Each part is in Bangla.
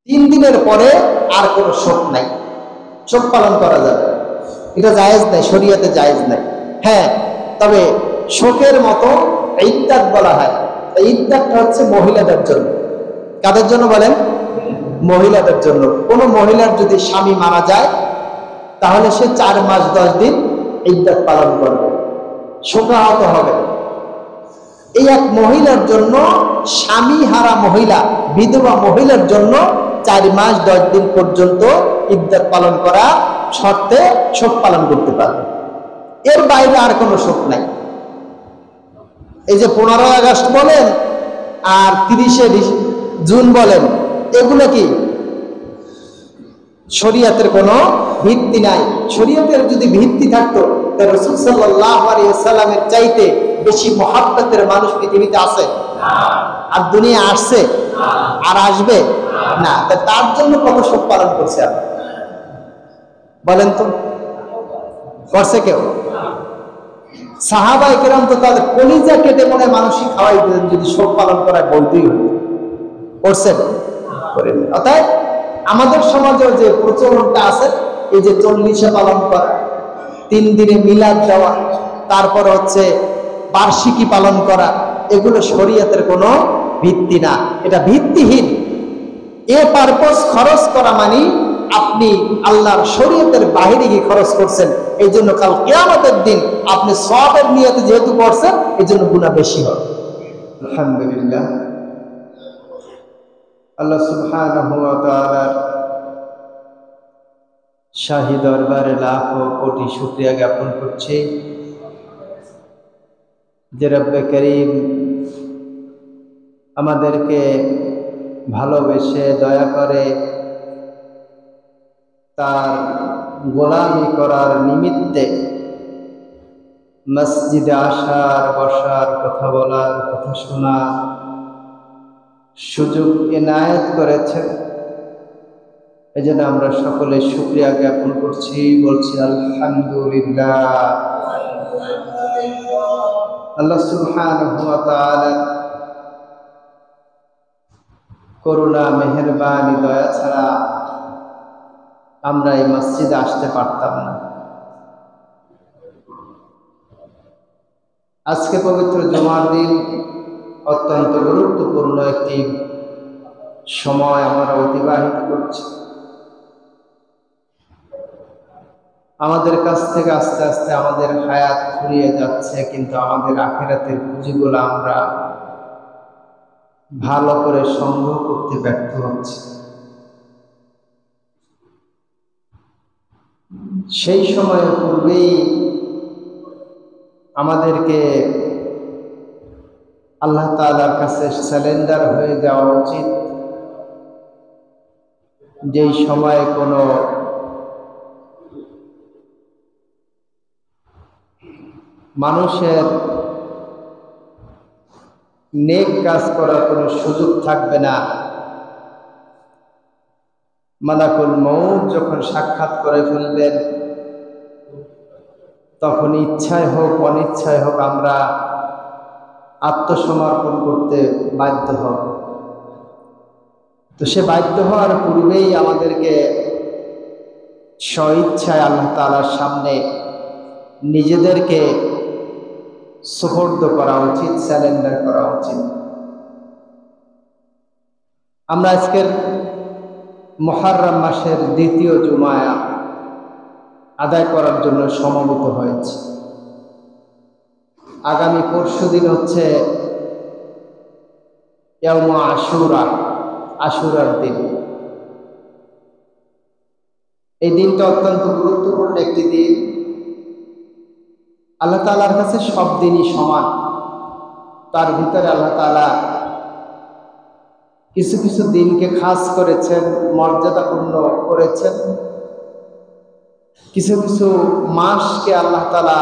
3 দিনের পরে আর কোনো শোক নাই, শোক পালন করা যাবে, এটা জায়েজ নাই, শরীয়তে জায়েজ নাই। হ্যাঁ, তবে শোকের মতো ইদ্দাত বলা হয়। ইদ্দাতটা হচ্ছে মহিলাদের জন্য। কাদের জন্য বলেন? মহিলাদের জন্য। কোনো মহিলার যদি স্বামী মারা যায় তাহলে সে 4 মাস 10 দিন ইদ্দাত পালন করবে, শোকাহত হবে। এই এক মহিলার জন্য, স্বামী হারা মহিলা, বিধবা মহিলার জন্য 4 মাস 10 দিন পর্যন্ত ইদ্দাত পালন করা শর্তে শোক পালন করতে পারবে। এর বাইরে আর কোনো শোক নাই। এই যে 15 আগস্ট বলেন আর 30শে জুন বলেন, এগুলো কি শরীয়তের কোনো ভিত্তি নাই। শরীয়তের যদি ভিত্তি থাকতো তাহলে রাসূল সাল্লাল্লাহু আলাইহি ওয়াসাল্লামের চাইতে বেশি মহব্বতের মানুষ পৃথিবীতে আছে? আর দুনিয়া আসছে? আর আসবে না। তার জন্য কত শোক পালন করছে আপনি বলেন তো? করছে কেউ? সাহাবায়ে কেরাম তো তাদের কলিজা কেটে মনে মানুষই খাওয়াই দিলেন যদি শোক পালন করায় বলতেই হতো। করছেন? করেন। অর্থাৎ আমাদের সমাজেও যে প্রচলনটা আছে, এই যে 40শে পালন করা, 3 দিনে মিলাদ দেওয়া, তারপর হচ্ছে বার্ষিকী পালন করা, এগুলো শরীয়তের কোনো ভিত্তি না, এটা ভিত্তিহীন। এ পারপোজ খরচ করা মানে আপনি আল্লাহর শরীয়তের বাহিরে গিয়ে খরচ করছেন। এই জন্য কাল কিয়ামতের দিন আপনি সওয়াবের নিয়তে যেহেতু করছেন, এই জন্য গুনাহ বেশি হবে। আলহামদুলিল্লাহ, আল্লাহ সুবহানাহু ওয়া তাআলার শাহী দরবারে লাখো কোটি শুকরিয়া জ্ঞাপন করছি যে রব্বে করিম আমাদেরকে ভালোবেসে দয়া করে তার গোলামি করার নিমিত্তে মসজিদে আসার, বসার, কথা বলার, কথা শোনার সুযোগ এনায়েত করেছেন। এই জন্য আমরা সকলে শুকরিয়া জ্ঞাপন করছি, বলছি আলহামদুলিল্লাহ। আল্লাহ সুবহানাহু ওয়া তাআলা করুণা, মেহেরবানি, দয়া ছাড়া আমরা এই মসজিদে আসতে পারতাম না। আজকে পবিত্র জুমার দিন, অত্যন্ত গুরুত্বপূর্ণ একটি সময় আমরা অতিবাহিত করছি। আমাদের কাছ থেকে আস্তে আস্তে আমাদের হায়াত ফুরিয়ে যাচ্ছে, কিন্তু আমাদের আখিরাতের পুঁজিগুলো আমরা ভালো করে সংগ্রহ করতে ব্যর্থ হচ্ছে। সেই সময়ের পূর্বেই আমাদেরকে আল্লাহ তাআলার কাছে সারেন্ডার হয়ে যাওয়া উচিত। যেই সময়ে কোনো মানুষের নেক কাজ করার কোনো সুযোগ থাকবে না। মালাকুল মউত যখন সাক্ষাৎ করে ফেলবেন, তখন ইচ্ছায় হোক অনিচ্ছায় হোক আমরা আত্মসমর্পণ করতে বাধ্য হব। তো সে বাধ্য হওয়ার পূর্বেই আমাদেরকে স্বইচ্ছায় আল্লাহ তাআলার সামনে নিজেদেরকে সুপর্দ করা উচিত, সারেন্ডার করা উচিত। আমরা আজকের মুহররম মাসের 2য় জুমা আদায় করার জন্য সমবেত হয়েছি। আগামী পরশুদিন হচ্ছে ইয়াউম আশুরা, আশুরার দিন। এই দিনটা অত্যন্ত গুরুত্বপূর্ণ একটি দিন। আল্লাহ তাআলার কাছে সব দিনই সমান। তার ভিতরে আল্লাহ তাআলা কিছু কিছু দিনকে খাস করেছেন, মর্যাদাপূর্ণ করেছেন। কিছু কিছু মাসকে আল্লাহ তাআলা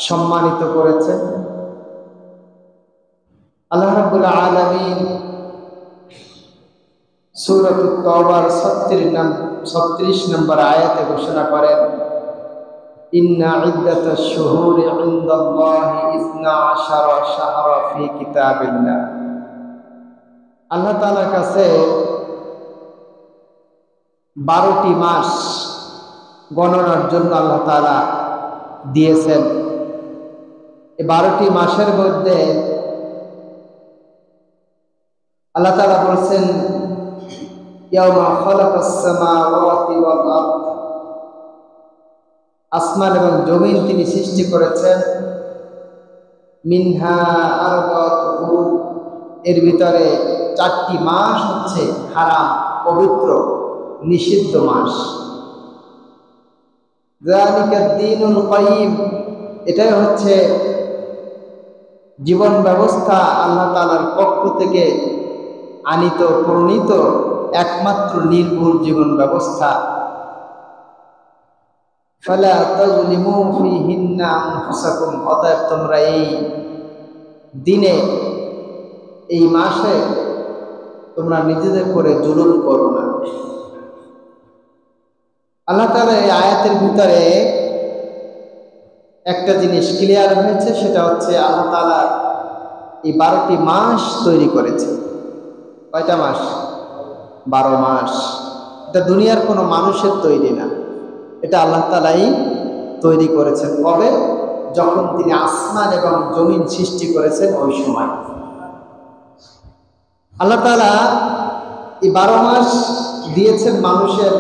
সম্মানিত করেছেন। আল্লাহ রাব্বুল আলামিন সূরাতুত তাওবার 36 নম্বর আয়াতে ঘোষণা করেন, ইন্না ইদ্দাতাশ শুহুরি ইনদাল্লাহি 12 শাহরা ফি কিতাবিল্লাহ। আল্লাহ তাআলার কাছে 12টি মাস গণনার জন্য আল্লাহ তাআলা দিয়েছেন। এই 12টি মাসের মধ্যে আল্লাহ তাআলা বলেছেন ইয়াউমা খালাকাস সামাওয়াতি ওয়াল আরদ, আসমান এবং জমিন তিনি সৃষ্টি করেছেন। মিনহা আরবাতুন হুরুম, এর ভিতরে 4টি মাস হচ্ছে হারাম, পবিত্র, নিষিদ্ধ মাস। যালিকাদ দীনুল কাইয়িম, এটাই হচ্ছে জীবন ব্যবস্থা, আল্লাহ তাআলার পক্ষ থেকে আনিত প্রণীত একমাত্র নির্ভুল জীবন ব্যবস্থা। ফালা তাযলিমু ফীহিন্না আনফুসাকুম, অতএব তোমরা এই দিনে, এই মাসে তোমরা নিজেদের করে জুলুম করো না। আল্লাহ তাআলা এই আয়াতের ভিতরে একটা জিনিস ক্লিয়ার হয়েছে, সেটা হচ্ছে আল্লাহ তাআলা এই 12টি মাস তৈরি করেছে। কয়টা মাস? 12 মাস। এটা দুনিয়ার কোনো মানুষের তৈরি না, এটা আল্লাহ তাআলাই তৈরি করেছেন। কবে? যখন তিনি আসমান এবং জমিন সৃষ্টি করেছেন ওই সময়। আল্লাহ তাআলা এই 12 মাস দিয়েছেন মানুষের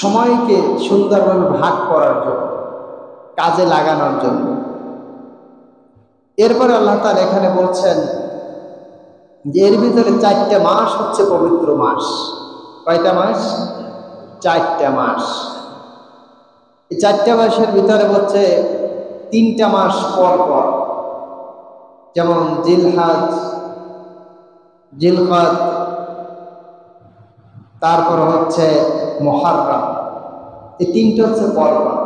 সময়কে সুন্দরভাবে ভাগ করার জন্য, কাজে লাগানোর জন্য। এরপরে আল্লাহ তাআলা এখানে বলছেন যে এর ভিতরে 4টা মাস হচ্ছে পবিত্র মাস। কয়টা মাস? 4টা মাস। এই 4টা মাসের ভিতরে হচ্ছে 3টা মাস পর পর, যেমন জিলহজ, জিলকদ, তারপর হচ্ছে মুহররম, এই 3টা হচ্ছে পর পর।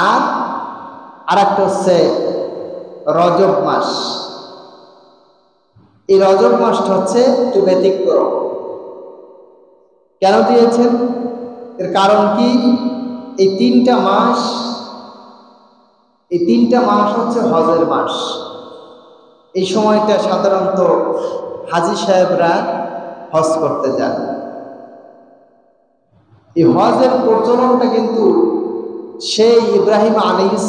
আর একটা হচ্ছে রজব মাস। এই রজব মাসটা হচ্ছে একটু ব্যতিক্রম। কেন দিয়েছেন? এর কারণ কি? এই 3টা মাস হচ্ছে হজের মাস। এই সময়টা সাধারণত হাজী সাহেবরা হজ করতে যান। এই হজের প্রচলনটা কিন্তু সেই ইব্রাহিম আলাইহিস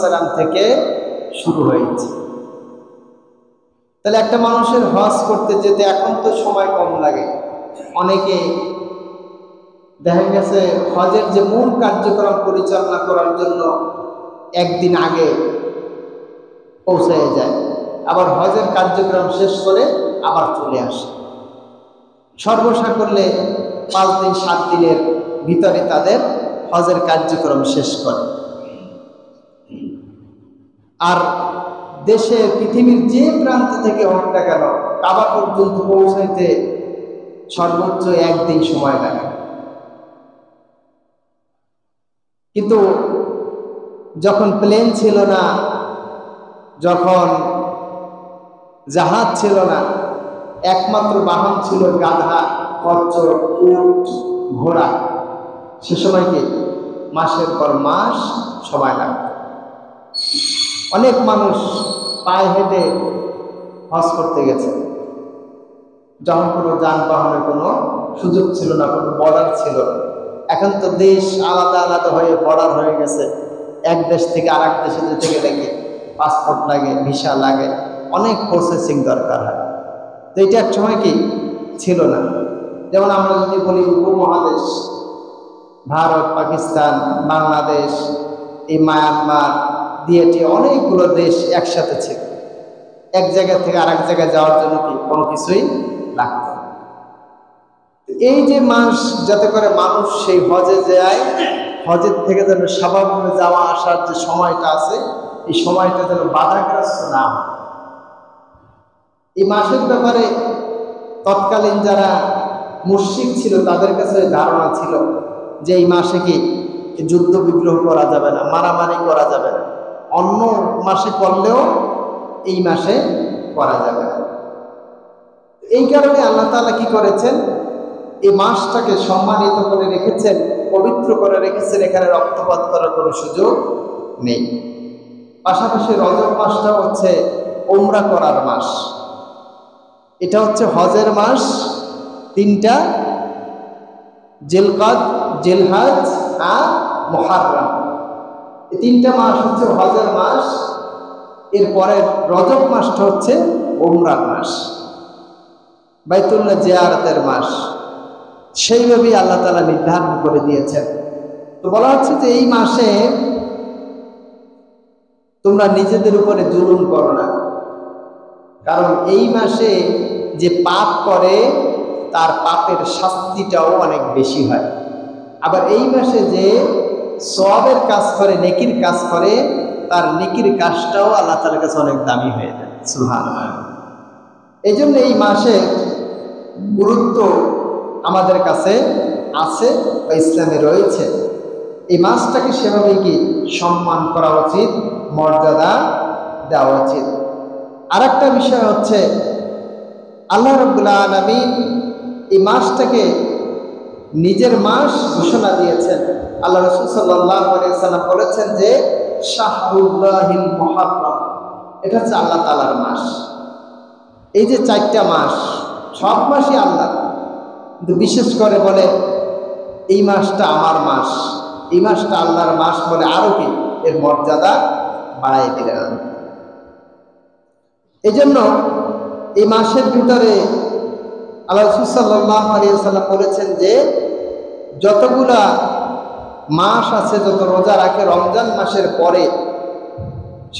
সালাম থেকে শুরু হয়েছে। তাহলে একটা মানুষের হজ করতে যেতে এখন তো সময় কম লাগে, অনেকে দেখা গেছে হজের যে মূল কার্যক্রম পরিচালনা করার জন্য একদিন আগে পৌঁছে যায়, আবার হজের কার্যক্রম শেষ করে আবার চলে আসে। সর্বসা করলে 5 দিন 7 দিনের ভিতরে তাদের হজের কার্যক্রম শেষ করে। আর দেশে পৃথিবীর যে প্রান্ত থেকে হোক না কেন, কাবা পর্যন্ত পৌঁছাইতে সর্বোচ্চ 1 দিন সময় লাগে। কিন্তু যখন প্লেন ছিল না, যখন জাহাজ ছিল না, একমাত্র বাহন ছিল গাধা, খচ্চর, উট, ঘোড়া, সে সময় কি মাসের পর মাস সময় লাগত। অনেক মানুষ পায়ে হেঁটে হজ করতে গেছে, যখন কোনো যানবাহনের কোনো সুযোগ ছিল না, কোনো বর্ডার ছিল না। এখন তো দেশ আলাদা আলাদা হয়ে বর্ডার হয়ে গেছে। এক দেশ থেকে আরেক দেশে যেতে গেলে কি পাসপোর্ট লাগে, ভিসা লাগে, অনেক প্রসেসিং দরকার হয়। তো এটা এক সময় কি ছিল না। যেমন আমরা যদি বলি উপমহাদেশ, ভারত, পাকিস্তান, বাংলাদেশ, এই মায়ানমার দিয়েটি অনেকগুলো দেশ একসাথে ছিল। এক জায়গা থেকে আরেক জায়গায় যাওয়ার জন্য কি কোনো কিছুই লাগত না। এই যে মাস, যাতে করে মানুষ সেই হজে যায়, হজের থেকে যেন স্বাভাবিকভাবে যাওয়া আসার যে সময়টা আছে, এই সময়টা যেন বাধাগ্রস্ত না হয়। এই মাসের ব্যাপারে তৎকালীন যারা মুশরিক ছিল তাদের কাছে ধারণা ছিল যে এই মাসে কি যুদ্ধ বিগ্রহ করা যাবে না, মারামারি করা যাবে না, অন্য মাসে করলেও এই মাসে করা যাবে না। এই কারণে আল্লাহ তাআলা কি করেছেন, এই মাসটাকে সম্মানিত করে রেখেছেন, পবিত্র করে রেখেছেন। এখানে রক্তপাত করার কোনো সুযোগ নেই। পাশাপাশি রজব মাসটা হচ্ছে উমরা করার মাস। এটা হচ্ছে হজের মাস। 3টা জিলকদ, জিলহজ আর মুহররম। এই তিনটা মাস হচ্ছে হজের মাস। এরপরে রজব মাসটা হচ্ছে উমরার মাস, বাইতুল্লাহ জিয়ারতের মাস। সেইভাবেই আল্লাহ তাআলা নির্ধারণ করে দিয়েছেন। তো বলা হচ্ছে যে এই মাসে তোমরা নিজেদের উপরে জুলুম করো না, কারণ এই মাসে যে পাপ করে তার পাপের শাস্তিটাও অনেক বেশি হয়। আবার এই মাসে যে সওয়াবের কাজ করে, নেকির কাজ করে, তার নেকির কাজটাও আল্লাহ তাআলার কাছে অনেক দামি হয়ে যায়। সুবহানাল্লাহ। এই জন্য এই মাসের গুরুত্ব আমাদের কাছে আছে বা ইসলামে রয়েছে। এই মাসটাকে সেভাবেই কি সম্মান করা উচিত, মর্যাদা দেওয়া উচিত। আর একটা বিষয় হচ্ছে আল্লাহ রাব্বুল আলামিন এই মাসটাকে নিজের মাস ঘোষণা দিয়েছেন। আল্লাহ রাসূল সাল্লাল্লাহু আলাইহি ওয়াসাল্লাম বলেছেন যে শাহরুল্লাহিল মুহাররম, এটা হচ্ছে আল্লাহ তাআলার মাস। এই যে 4টা মাস, সব মাসই আল্লাহ, কিন্তু বিশেষ করে বলে এই মাসটা আমার মাস, এই মাসটা আল্লাহর মাস বলে আরো কি এর মর্যাদা বাড়াই দিলেন। এই জন্য এই মাসের ভিতরে আল্লাহ রাসূল সাল্লাল্লাহু আলাইহি ওয়াসাল্লাম বলেছেন যে যতগুলা মাস আছে, যত রোজা রাখে রমজান মাসের পরে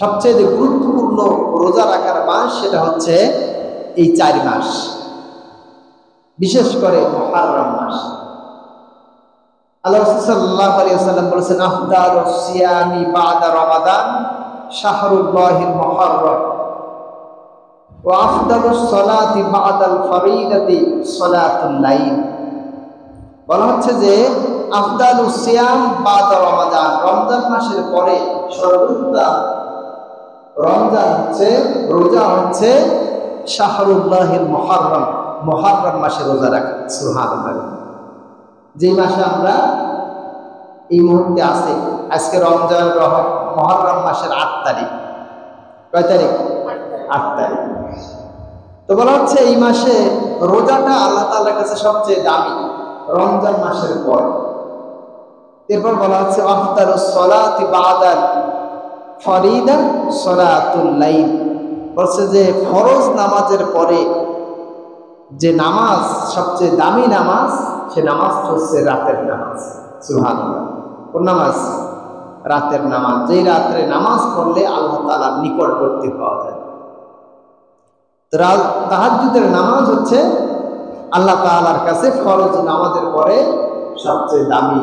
সবচেয়ে গুরুত্বপূর্ণ রোজা রাখার মাস সেটা হচ্ছে এই 4 মাস, বিশেষ করে মুহররম মাস। আল্লাহ রাসূল সাল্লাল্লাহু আলাইহি ওয়াসাল্লাম বলেছেন আফদালুস সিয়ামি বাদা রমাদান শাহরুল্লাহিল মুহররম ওয়া আফদালুস সালাতি বাদাল ফরিদাতি সালাতুল লাইল। বলা হচ্ছে যে আফদালুস সিয়াম বাদা রমাদান, রমজান মাসের পরে সর্বোত্তম রমজান হচ্ছে, রোজা হচ্ছে শাহরুল্লাহিল মুহররম, মুহররম মাসে রোজা রাখা। সুবহানাল্লাহ। যে মাসে আমরা এই মুহূর্তে আছি, আজকে রমজান মুহররম মাসের 8 তারিখ। কয় তারিখ? 8 তারিখ। তো বলা হচ্ছে এই মাসে রোজাটা আল্লাহ তাআলার কাছে সবচেয়ে দামি, রমজান মাসের পর। এরপর বলা হচ্ছে আফতারুস সালাতি বাদাল ফরিদা সালাতুল লাইল, বলছে যে ফরজ নামাজের পরে যে নামাজ সবচেয়ে দামি নামাজ, সে নামাজটা হচ্ছে রাতের নামাজ। সুবহানাল্লাহ। কোন নামাজ? রাতের নামাজ। যেই রাত্রে নামাজ পড়লে আল্লাহ তাআলার নিকটবর্তী হওয়া যায়। তাহাজ্জুদের নামাজ হচ্ছে আল্লাহ তাআলার কাছে ফরজ নামাজের পরে সবচেয়ে দামি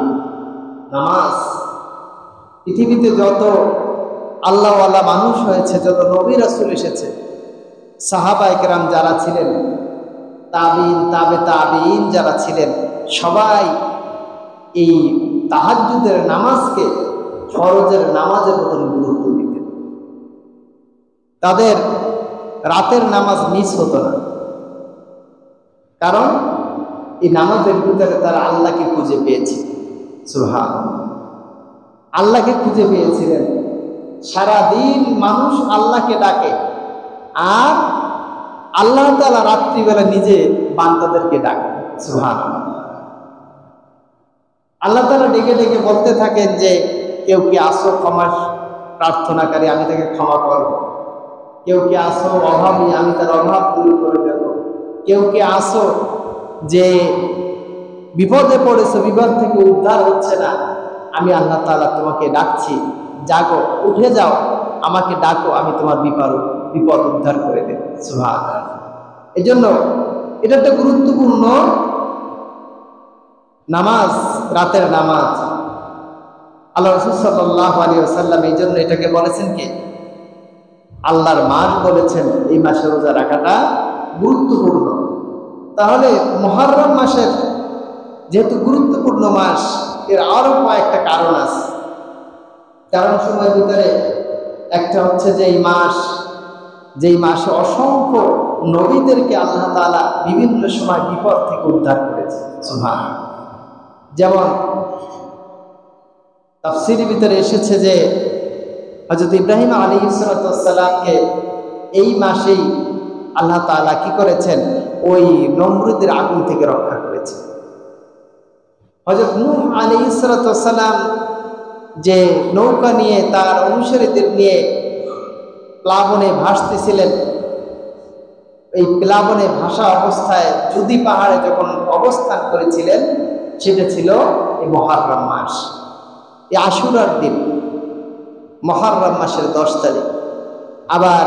নামাজ। পৃথিবীতে যত আল্লাহওয়ালা মানুষ হয়েছে, যত নবী রাসূল এসেছে, সাহাবায়ে কেরাম যারা ছিলেন, তাবিঈন, তাবে তাবিঈন যারা ছিলেন, সবাই এই তাহাজ্জুদের নামাজকে ফরজের নামাজের মতন গুরুত্ব দিতেন। তাদের রাতের নামাজ মিস হতো না, কারণ এই নামাজের ভিতরে তারা আল্লাহকে খুঁজে পেয়েছে। সুবহানাল্লাহ। আল্লাহকে খুঁজে পেয়েছিলেন। সারাদিন মানুষ আল্লাহকে ডাকে, আর আল্লাহ তাআলা রাত্রিবেলা নিজে বান্দাদেরকে ডাকে। সুবহানাল্লাহ। আল্লাহ তাআলা ডেকে ডেকে বলতে থাকেন যে কেউ কি আসো ক্ষমা প্রার্থনাকারী, আমি তাকে ক্ষমা করব। কেউ কি আসো অভাবী, আমি তার অভাব দূর করে দেব। কেউ কি আসো যে বিপদে পড়েছো, বিপদ থেকে উদ্ধার হচ্ছে না, আমি আল্লাহ তাআলা তোমাকে ডাকছি, জাগো, উঠে যাও, আমাকে ডাকো, আমি তোমার বিপদ উদ্ধার করে দেব। সুবহানাল্লাহ। এই জন্য এটা একটা গুরুত্বপূর্ণ নামাজ, রাতের নামাজ। আল্লাহ রাসূল সাল্লাল্লাহু আলাইহি ওয়াসাল্লাম এই জন্য এটাকে বলেছেন কি আল্লাহর মাস বলেছেন। এই মাসে রোজা রাখাটা গুরুত্বপূর্ণ। তাহলে মুহররম মাসের যেহেতু গুরুত্বপূর্ণ মাস, এর আরো কয়েকটা কারণ আছে। কারণ সময়ের ভিতরে একটা হচ্ছে যে যেই মাসে অসংখ্য নবীদেরকে আল্লাহ তাআলা বিভিন্ন সময় বিপদ থেকে উদ্ধার করেছে। সুবহানাল্লাহ। যেমন তাফসীরের ভিতরে এসেছে যে হযরত ইব্রাহিম আলাইহিস সালামকে এই মাসেই আল্লাহ তাআলা কি করেছেন, ওই নমরুদের আগুন থেকে রক্ষা করেছে। হযরত নূহ আলাইহিস সালাম যে নৌকা নিয়ে তার অনুসারীদের নিয়ে প্লাবনে ভাসতেছিলেন, এই প্লাবনে ভাসা অবস্থায় জুদি পাহাড়ে যখন অবস্থান করেছিলেন, সেটা ছিল এই মুহররম মাস, এই আশুরার দিন, মুহররম মাসের 10 তারিখ। আবার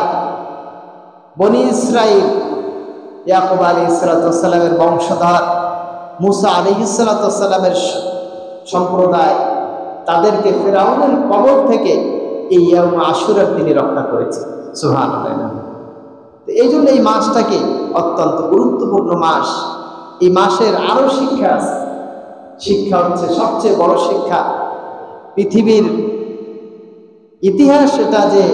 বনি ইসরাইল, ইয়াকুব আলাইহিস সালামের বংশধর, মুসা আলাইহিস সালামের সম্প্রদায়, তাদেরকে ফিরআউনের কবল থেকে এই ইয়াউম আশুরার দিনে রক্ষা করেছে। সুবহানাল্লাহ। এই জন্য এই মাসটাকে অত্যন্ত গুরুত্বপূর্ণ মাস। এই মাসের আরো শিক্ষা আছে। শিক্ষা হচ্ছে সবচেয়ে বড় শিক্ষা, পৃথিবীর ইতিহাস এটা যে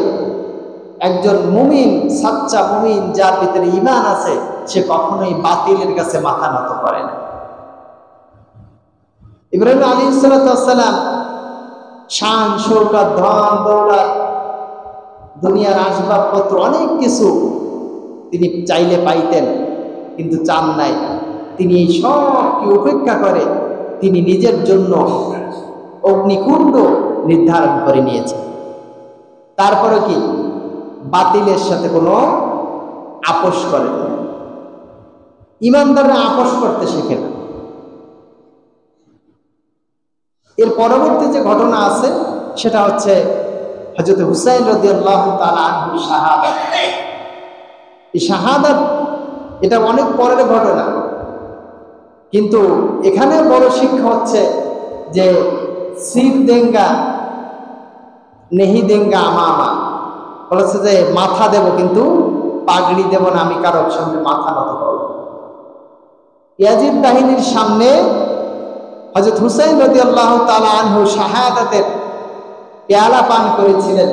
একজন মুমিন, সাচ্চা মুমিন, যার ভিতরে ঈমান আছে, সে কখনোই বাতিলের কাছে মাথা নত করে না। ইব্রাহিম আলাইহিস সালাম শান শৌকত, ধন দৌলত, দুনিয়ার আসবাবপত্র, অনেক কিছু তিনি চাইলে পাইতেন, কিন্তু চান নাই। তিনি এই সবকে উপেক্ষা করে তিনি নিজের জন্য অগ্নিকুণ্ড নির্ধারণ করে নিয়েছেন। তারপরে কি বাতিলের সাথে কোনো আপোষ করে না। ইমানদাররা আপোষ করতে শেখে না। এর পরবর্তী যে ঘটনা আছে সেটা হচ্ছে হযরত হুসাইন রাদিয়াল্লাহু তাআলা আনহু শাহাদাত। এই শাহাদাত এটা অনেক পরের ঘটনা, কিন্তু এখানে বড় শিক্ষা হচ্ছে যে সির দেঙ্গা নেহি দেঙ্গা আমামা, বলেছে যে মাথা দেব কিন্তু পাগড়ি দেব না, আমি কারোর সামনে মাথা নত করব। ইয়াজিদ বাহিনীর সামনে হযরত হুসাইন রাদিয়াল্লাহু তাআলা আনহু শাহাদাতের পেয়ালা পান করেছিলেন,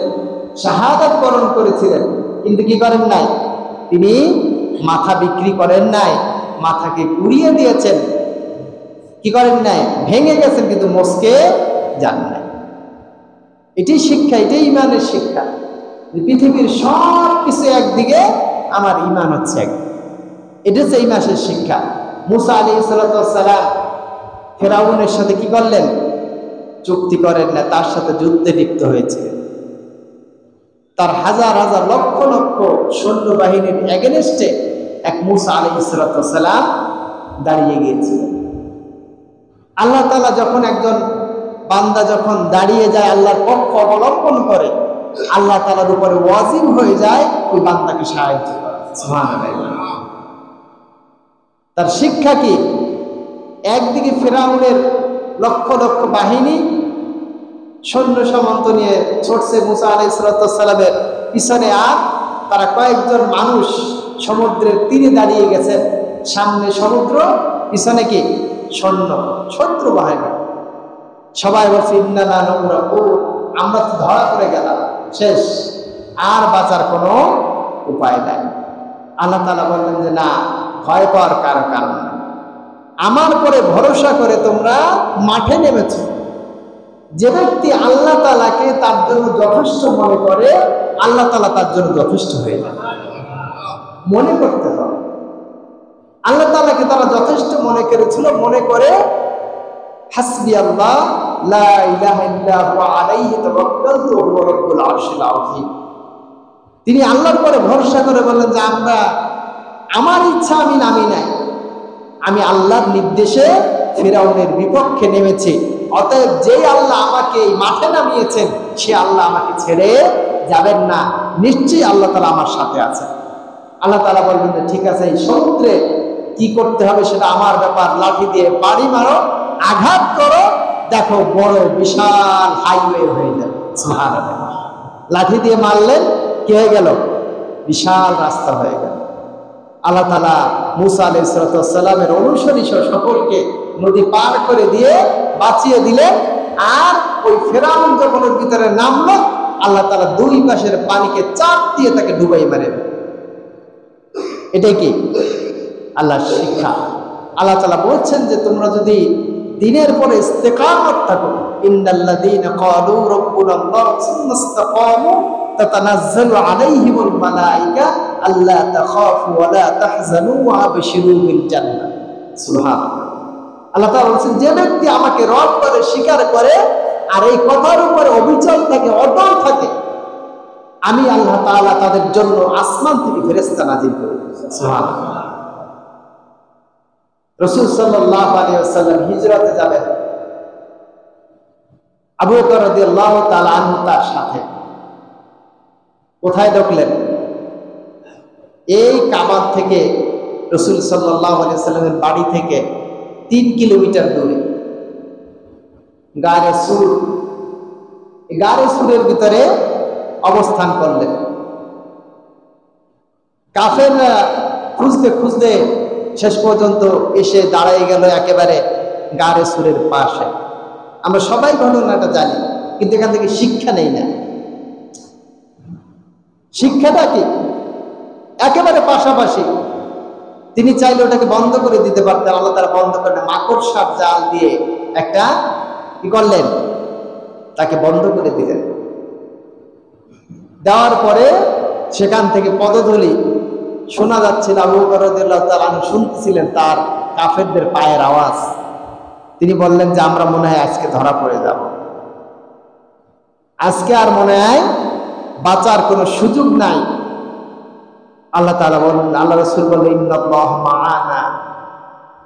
শাহাদাত বরণ করেছিলেন, কিন্তু কি করেন নাই? তিনি মাথা বিক্রি করেন নাই, মাথাকে কুড়িয়ে দিয়েছেন। কি করেন নাই? ভেঙে গেছেন, কিন্তু মস্কে যান নাই। এটাই শিক্ষা, এটাই ঈমানের শিক্ষা। পৃথিবীর সব কিছু একদিকে, আমার ঈমান হচ্ছে একদিকে। এটা হচ্ছে এই মাসের শিক্ষা। মুসা আলাইহিস সালাম ফেরাউনের সাথে কি করলেন? চুক্তি করেন না, তার সাথে যুদ্ধে লিপ্ত হয়েছিলেন। তার হাজার হাজার লক্ষ লক্ষ সৈন্যবাহিনীর এগেনস্টে এক মুসা আলাইহিস সালাম দাঁড়িয়ে গিয়েছিলেন। আল্লাহ তাআলা যখন একজন বান্দা যখন দাঁড়িয়ে যায়, আল্লাহর পক্ষ অবলম্বন করে, আল্লাহ তাআলার উপরে ওয়াজিব হয়ে যায় ওই বান্দাকে সাহায্য করা। সুবহানাল্লাহ। তার শিক্ষা কি? একদিকে ফিরআউনের লক্ষ লক্ষ বাহিনী সৈন্য সামন্ত নিয়ে ছড়ছে মুসা আলাইহিস সালামের পিছনে, আর তারা কয়েকজন মানুষ সমুদ্রের তীরে দাঁড়িয়ে গেছে। সামনে সমুদ্র, পিছনে কি? সৈন্য, শত্রু বাহিনী। সবাই বলছে ইন্নানা নুগরাকু, আমরা তো ধরা পড়ে গেলাম, শেষ, আর বাঁচার কোনো উপায় নাই। আল্লাহ তাআলা বললেন যে না, ভয় পাওয়ার কারো কারণ নেই। আমার পরে ভরসা করে তোমরা মাঠে নেমেছ। যে ব্যক্তি আল্লাহ তাআলাকে তার জন্য যথেষ্ট মনে করে, আল্লাহ তাআলা তার জন্য যথেষ্ট হয়ে যায়। মনে করতে হবে, আল্লাহ তাআলাকে তারা যথেষ্ট মনে করেছিল, মনে করে হাসবি আল্লাহ লা ইলাহা ইল্লা হুয়া আলাইহি তাওয়াক্কালতু ওয়া হুয়া রাব্বুল আরশিল আযীম। তিনি আল্লাহর পরে ভরসা করে বললেন যে আমার ইচ্ছা আমি নামি নাই, আমি আল্লাহর নির্দেশে ফিরআউনের বিপক্ষে নেমেছি। অতএব যেই আল্লাহ আমাকে এই মাঠে নামিয়েছেন, সে আল্লাহ আমাকে ছেড়ে যাবেন না, নিশ্চয়ই আল্লাহ তাআলা আমার সাথে আছেন। আল্লাহ তাআলা বলবেন যে ঠিক আছে, এই সমুদ্রে কি করতে হবে সেটা আমার ব্যাপার, লাঠি দিয়ে বাড়ি মারো, আঘাত করো, দেখো বড় বিশাল হাইওয়ে হয়ে যাবে। সুবহানাল্লাহ। লাঠি দিয়ে মারলেন, কি হয়ে গেল? বিশাল রাস্তা হয়ে গেল। আল্লাহ তাআলা মুসা আলাইহিস সালামের অনুসারী সকলকে নদী পার করে দিয়ে বাঁচিয়ে দিলেন। আর ওই ফিরআউন যখন ওর ভিতরে নামলো, আল্লাহ তাআলা দুই পাশের পানিকে চাপ দিয়ে তাকে ডুবাই মারে। এটাই কি আল্লাহর শিক্ষা। আল্লাহ তাআলা বলছেন যে তোমরা যদি দ্বীনের পরে ইস্তেকামত থাকো, ইন্নাল্লাযীনা ক্বালু রাব্বুনাল্লাহ সুম্মা ইসতাকামু তাতানাজ্জালু আলাইহিমুল মালায়েকা আল্লা তাখাফু ওয়া লা তাহজানু ওয়া আবশিরু বিল জান্নাহ। সুবহানাল্লাহ। আল্লাহ তাআলা বলছেন, যে ব্যক্তি আমাকে রব করে স্বীকার করে আর এই কথার উপরে অবিচল থাকে, অটল থাকে, আমি আল্লাহ তাআলা তাদের জন্য আসমান থেকে ফেরেশতা নাজিল করি। সুবহানাল্লাহ। রাসূল সাল্লাল্লাহু আলাইহি ওয়াসাল্লাম হিজরতে যাবেন, আবু বকর রাদিয়াল্লাহু তাআলা আনহু তার সাথে। কোথায় ঢুকলেন? এই কাবা থেকে, রাসূল সাল্লাল্লাহু আলাইহি ওয়াসাল্লামের বাড়ি থেকে 3 কিলোমিটার দূরে গারে সুর, গারে সুরের ভিতরে অবস্থান করলেন। কাফেররা খুঁজতে খুঁজতে শেষ পর্যন্ত এসে দাঁড়াই গেল একেবারে গারে সুরের পাশে। আমরা সবাই ঘটনাটা জানি, কিন্তু এখান থেকে শিক্ষা নেই না। শিক্ষাটা কি? একেবারে পাশাপাশি। তিনি চাইলে ওটাকে বন্ধ করে দিতে পারতেন, আল্লাহ তাআলা বন্ধ করেন, মাকড়সার জাল দিয়ে একটা কি করলেন, তাকে বন্ধ করে দিলেন। দেওয়ার পরে সেখান থেকে পদধূলি শোনা যাচ্ছিল। আবু বকর রাদিয়াল্লাহু তাআলা শুনতেছিলেন তার কাফেরদের পায়ের আওয়াজ। তিনি বললেন যে আমরা মনে হয় আজকে ধরা পড়ে যাব, আজকে আর মনে হয় বাঁচার কোনো সুযোগ নাই। আল্লাহ তাআলা বলেন, আল্লাহ রাসূল বললেন, ইন্নাল্লাহা মা'ানা,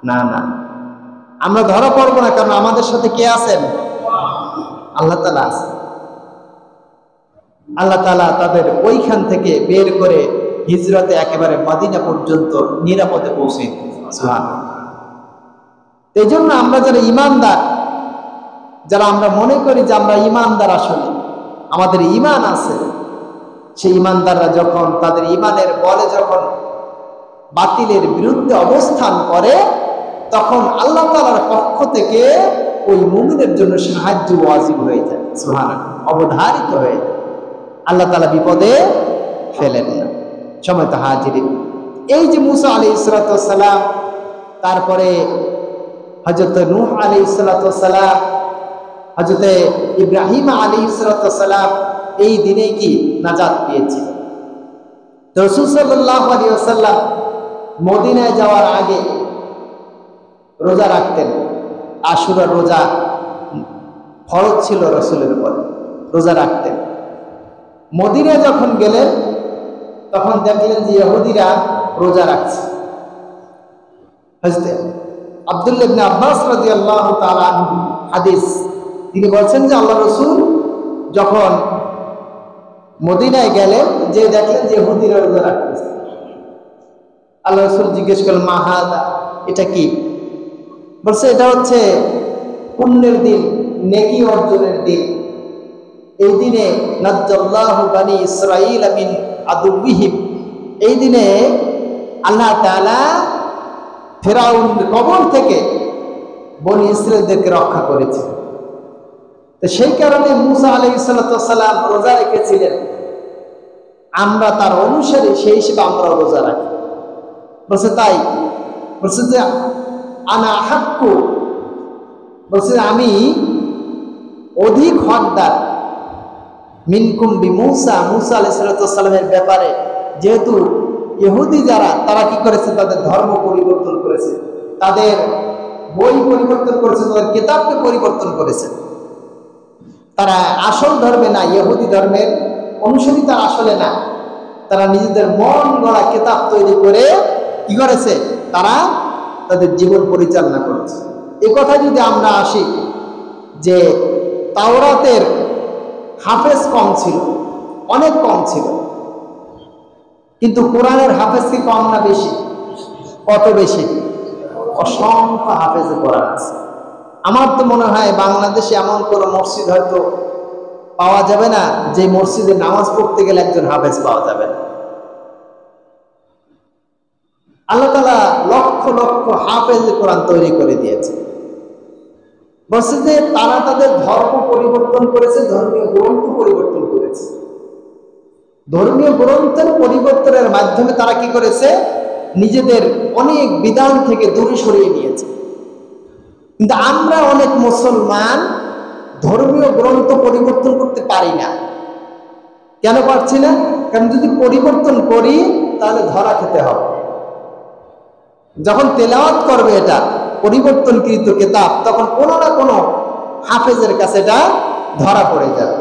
না না, আমরা ধরা পড়বো না, কারণ আমাদের সাথে কে আছেন? আল্লাহ তাআলা আছেন। আল্লাহ তাআলা তাদের ওইখান থেকে বের করে হিজরতে একেবারে মদিনা পর্যন্ত নিরাপদে পৌঁছে দিয়েছেন। সুবহানাল্লাহ। এই জন্য আমরা যারা ঈমানদার, যারা আমরা মনে করি যে আমরা ঈমানদার, আসলে আমাদের ঈমান আছে, সেই ঈমানদাররা যখন তাদের ঈমানের বলে যখন বাতিলের বিরুদ্ধে অবস্থান করে, তখন আল্লাহ তাআলার পক্ষ থেকে ওই মুমিনের জন্য সাহায্য ওয়াজিব হয়ে যায়। সুবহানাল্লাহ, অবধারিত হয়ে যায়। আল্লাহ তাআলা বিপদে ফেলেন না। সময় তো হাজিরিন, এই যে মুসা আলাইহিস সালাতু ওয়াস সালাম, তারপরে হযরত নূহ আলাইহিস সালাতু ওয়াস সালাম, হযরত ইব্রাহিম আলাইহিস সালাতু ওয়াস সালাম এই দিনে কি নাজাত পেয়েছিল। তো রাসূল সাল্লাল্লাহু আলাইহি ওয়াসাল্লাম মদিনায় যাওয়ার আগে রোজা রাখতেন। আশুরা রোজা ফরজ ছিল রাসূলের উপর, রোজা রাখতেন। মদিনায় যখন গেলেন তখন দেখলেন যে ইহুদিরা রোজা রাখছে। হযরত আব্দুল্লাহ ইবনে আব্বাস রাদিয়াল্লাহু তাআলা আনহু হাদিস, তিনি বলছেন যে আল্লাহ রাসূল যখন মদিনায় গেলেন, যে দেখলেন যে ইহুদিরা রোজা রাখতেছে। আল্লাহ রাসূল জিজ্ঞেস করলেন, মা হাদা, এটা কি? বলছে এটা হচ্ছে পুণ্যের দিন, নেকি অর্জনের দিন। এই দিনে নাজ্জাল্লাহু বানি ইসরাঈল মিন আদুবিহিম, এই দিনে আল্লাহ তাআলা ফিরআউনের কবল থেকে বনি ইসরাঈলদেরকে রক্ষা করেছে। তো সেই কারণে মুসা আলাইহিস সালাতু ওয়াস সালাম রোজা রেখেছিলেন। আমরা তার অনুসারী, সেই হিসেবে আমরা রোজা রাখি। বলছে তাই? বলছে যে আনা হাক্কু, বলছে আমি অধিক হকদার মিনকুম বিমূসা, মুসা আলাইহিস সালাতু ওয়াস সালামের ব্যাপারে। যেহেতু ইহুদি যারা, তারা কি করেছে, তাদের ধর্ম পরিবর্তন করেছে, তাদের বই পরিবর্তন করেছে, তাদের কিতাবকে পরিবর্তন করেছে। তারা আসল ধর্মে না, ইহুদি ধর্মের অনুসারী তারা আসলে না। তারা নিজেদের মন গড়া কিতাব তৈরি করে কি করেছে, তারা তাদের জীবন পরিচালনা করেছে। এই কথা যদি আমরা আসি যে তাওরাতের হাফেজ কম ছিল, অনেক কম ছিল, কিন্তু কোরআনের হাফেজ কি কম না বেশি? কত বেশি? অসংখ্য হাফেজ কোরআন আছে। আমার তো মনে হয় বাংলাদেশে এমন কোন মসজিদ হয়তো পাওয়া যাবে না যে মসজিদে নামাজ পড়তে গেলে একজন হাফেজ পাওয়া যাবে না। আল্লাহ তাআলা লক্ষ লক্ষ হাফেজ কোরআন তৈরি করে দিয়েছে। বলছে যে তারা তাদের ধর্ম পরিবর্তন করেছে, ধর্মীয় গ্রন্থ পরিবর্তন করেছে। ধর্মীয় গ্রন্থের পরিবর্তনের মাধ্যমে তারা কি করেছে, নিজেদের অনেক বিধান থেকে দূরে সরিয়ে নিয়েছে। কিন্তু আমরা অনেক মুসলমান ধর্মীয় গ্রন্থ পরিবর্তন করতে পারি না। কেন পারছি না? কারণ যদি পরিবর্তন করি তাহলে ধরা খেতে হবে। যখন তেলাওয়াত করবে এটা পরিবর্তনকৃত কিতাব, তখন কোনো না কোনো হাফেজের কাছে এটা ধরা পড়ে যাবে,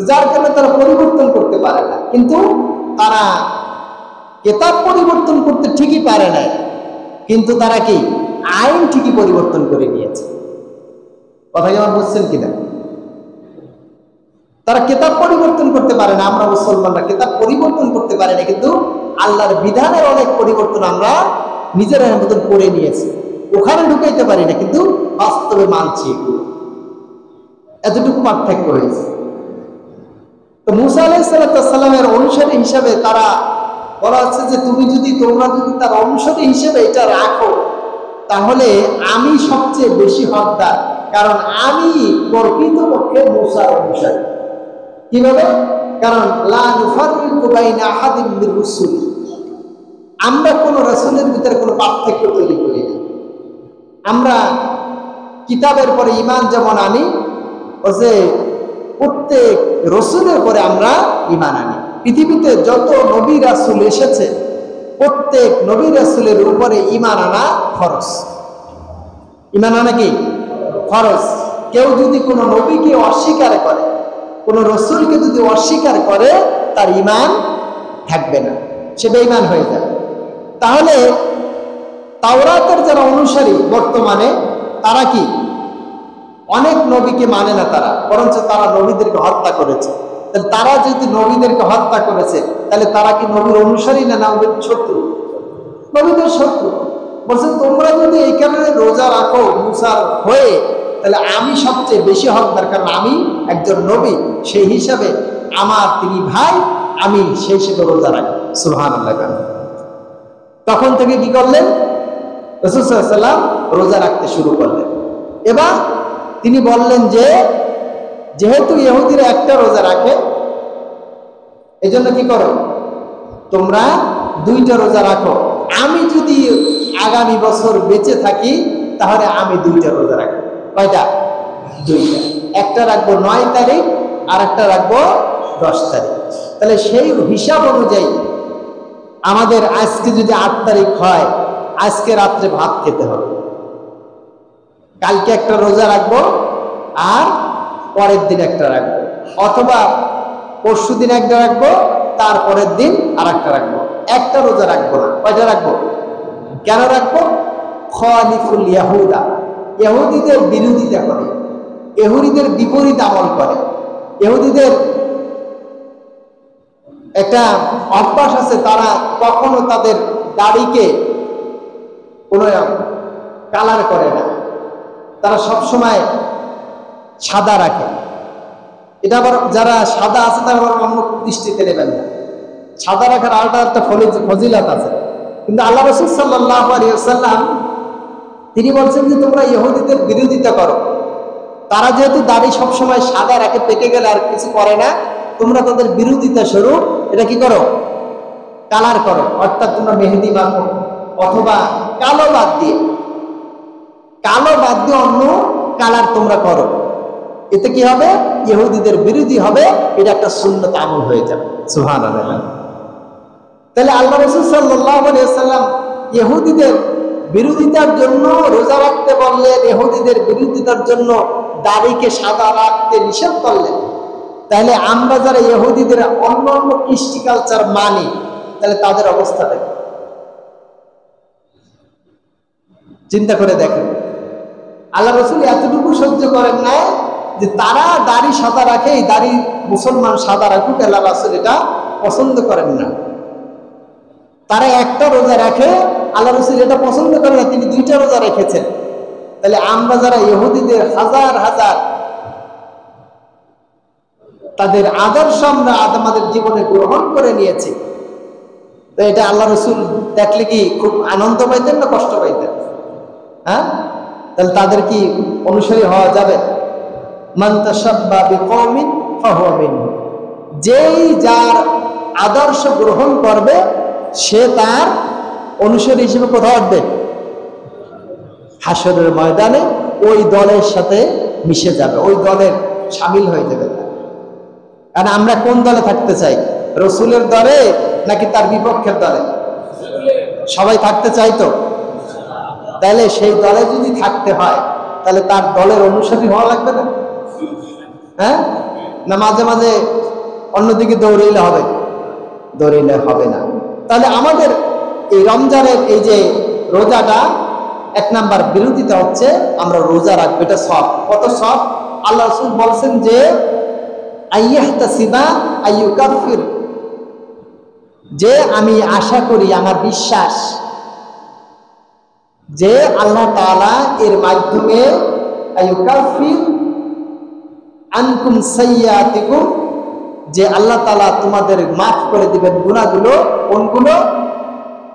যার কারণে তারা পরিবর্তন করতে পারে না। কিন্তু তারা কিতাব পরিবর্তন করতে ঠিকই পারে না, কিন্তু তারা কি আইন ঠিকই পরিবর্তন করে নিয়েছে। কথা কি আমার বুঝছেন কিনা? তারা কিতাব পরিবর্তন করতে পারে না, আমরা মুসলমানরা কিতাব পরিবর্তন করতে পারি না, কিন্তু আল্লাহর বিধানের অনেক পরিবর্তন আমরা নিজেরা মতন করে নিয়েছি। ওখানে ঢুকাইতে পারি না, কিন্তু বাস্তবে মানছি। এতটুকু পার্থক্য হয়েছে। তো মুসা আলাইহিস সালামের অনুসারী হিসাবে তারা বলা হচ্ছে যে তোমরা যদি তার অনুসারী হিসেবে এটা রাখো, তাহলে আমি সবচেয়ে বেশি হকদার, কারণ আমি প্রকৃতপক্ষে মুসার অনুসারী। কিভাবে? কারণ লা নুফাররিকু বাইনা আহাদিন মির রুসুলি, আমরা কোন রাসূলের ভিতরে কোনো পার্থক্য তৈরি করি না। আমরা কিতাবের পরে ঈমান যেমন আনি, ও যে প্রত্যেক রাসূলের পরে আমরা ঈমান আনি। পৃথিবীতে যত নবী রাসূল এসেছে, প্রত্যেক নবী রাসূলের উপরে ঈমান আনা ফরজ। ঈমান আনা কি ফরজ। কেউ যদি কোনো নবীকে অস্বীকার করে, কোন রাসূলকে যদি অস্বীকার করে, তার ঈমান থাকবে না, সে বেঈমান হয়ে যাবে। তাহলে তাওরাতের যারা অনুসারী বর্তমানে, তারা কি অনেক নবীকে মানে না, তারা বরঞ্চ তারা নবীদেরকে হত্যা করেছে। তাহলে তারা যদি নবীদেরকে হত্যা করেছে, তাহলে তারা কি নবীর অনুসারী না নবীর শত্রু? নবীদের শত্রু। বলছে তোমরা যদি এই কারণে রোজা রাখো মুসার হয়ে, তাহলে আমি সবচেয়ে বেশি হকদার, কারণ আমি একজন নবী, সেই হিসাবে আমার তিনি ভাই, আমি সেই হিসেবে রোজা রাখি। সুবহানাল্লাহ। তখন থেকে কি করলেন? রাসূল সাল্লাল্লাহু আলাইহি ওয়াসাল্লাম রোজা রাখতে শুরু করলেন। এবার তিনি বললেন যে যেহেতু ইহুদিরা একটা রোজা রাখে, এজন্য কি করো, তোমরা 2টা রোজা রাখো। আমি যদি আগামী বছর বেঁচে থাকি, তাহলে আমি 2টা রোজা রাখবো। কয়টা? 2টা। একটা রাখবো 9 তারিখ, আর একটা রাখবো 10 তারিখ। তাহলে সেই হিসাব অনুযায়ী আমাদের আজকে যদি 8 তারিখ হয়, আজকে রাত্রে ভাত খেতে হবে, কালকে একটা রোজা রাখবো, আর পরের দিন একটা রাখবো, অথবা পরশু দিন একটা রাখবো, তারপরের দিন আর একটা রাখবো। একটা রোজা রাখবো না। কয়টা রাখবো? কেন রাখবো? খালিফুল ইয়াহুদা, ইহুদিদের বিরোধিতা করে, ইহুদিদের বিপরীত আমল করে। ইহুদিদের একটা অভ্যাস আছে, তারা কখনো তাদের দাড়িকে কোনো কালার করে না, তারা সবসময় সাদা রাখে। এটা আবার যারা সাদা আছে তারা আবার অন্য দৃষ্টিতে নেবেন না। সাদা রাখার আলাদা একটা ফজিলত আছে, কিন্তু আল্লাহ রাসূল সাল্লাল্লাহু আলাইহি ওয়াসাল্লাম তিনি বলছেন যে তোমরা ইহুদিদের বিরোধিতা করো, তারা যেহেতু দাড়ি সবসময় সাদা রাখে, পেকে গেলে আর কিছু করে না, তোমরা তাদের বিরোধিতা স্বরূপ এটা কি করো? কালার করো। অর্থাৎ তোমরা মেহেদি মাখো, অথবা কালো বাদ দিয়ে অন্য কালার তোমরা করো। এতে কি হবে? ইহুদিদের বিরোধী হবে, এটা একটা সুন্নত আমল হয়ে যাবে। সুবহানাল্লাহ। তাহলে আল্লাহ রাসূল সাল্লাল্লাহু আলাইহি ওয়াসাল্লাম ইহুদিদের বিরোধিতার জন্য রোজা রাখতে বললেন, ইহুদিদের বিরোধিতার জন্য দাড়িকে সাদা রাখতে নিষেধ করলেন। তাহলে আমরা যারা ইহুদিদের অন্য কৃষ্টি কালচার মানি, তাহলে তাদের অবস্থাটা কি? চিন্তা করে দেখেন। আল্লাহ রাসূল এতটুকু সহ্য করেন না যে তারা দাড়ি সাদা রাখে, এই দাড়ি মুসলমান সাদা রাখুক, আল্লাহ রাসূল এটা পছন্দ করেন না। তারা একটা রোজা রাখে, আল্লাহ রাসূল এটা পছন্দ করেন না, তিনি 2টা রোজা রেখেছেন। তাহলে আমরা যারা ইহুদিদের হাজার হাজার তাদের আদর্শ আমরা আমাদের জীবনে গ্রহণ করে নিয়েছি, তো এটা আল্লাহ রাসূল দেখলে কি খুব আনন্দ পাইতেন না কষ্ট পাইতেন? হ্যাঁ, তাহলে তাদের কি অনুসারী হওয়া যাবে? মান তাশাব্বা বিকওমিন ফাহুয়া মিনহুম, যেই যার আদর্শ গ্রহণ করবে সে তার অনুসারী হিসেবে কোথাও আসবে? হাসরের ময়দানে ওই দলের সাথে মিশে যাবে, ওই দলের শামিল হয়ে যাবে। কারণ আমরা কোন দলে থাকতে চাই? রাসূলের দলে নাকি তার বিপক্ষের দলে? সবাই থাকতে চাই তো। তাহলে সেই দলে যদি থাকতে হয় তাহলে তার দলের অনুসারী হওয়া লাগবে না? হ্যাঁ, না মাঝে মাঝে অন্যদিকে দৌড়াইলে হবে? দৌড়াইলে হবে না। তাহলে আমাদের এই রমজানের এই যে রোজাটা, এক নাম্বার বিরোধিতা হচ্ছে আমরা রোজা রাখবো, এটা সব। কত সব? আল্লাহ রাসূল বলছেন যে আইয়াহতাসিবা আইয়ুকাফির, যে আমি আশা করি, আমার বিশ্বাস যে আল্লাহ তাআলা এর মাধ্যমে আইয়ুকাফির আনকুম সাইয়্যাতিকুম, যে আল্লাহ তাআলা তোমাদের মাফ করে দিবেন গুনাহগুলো। কোনগুলো?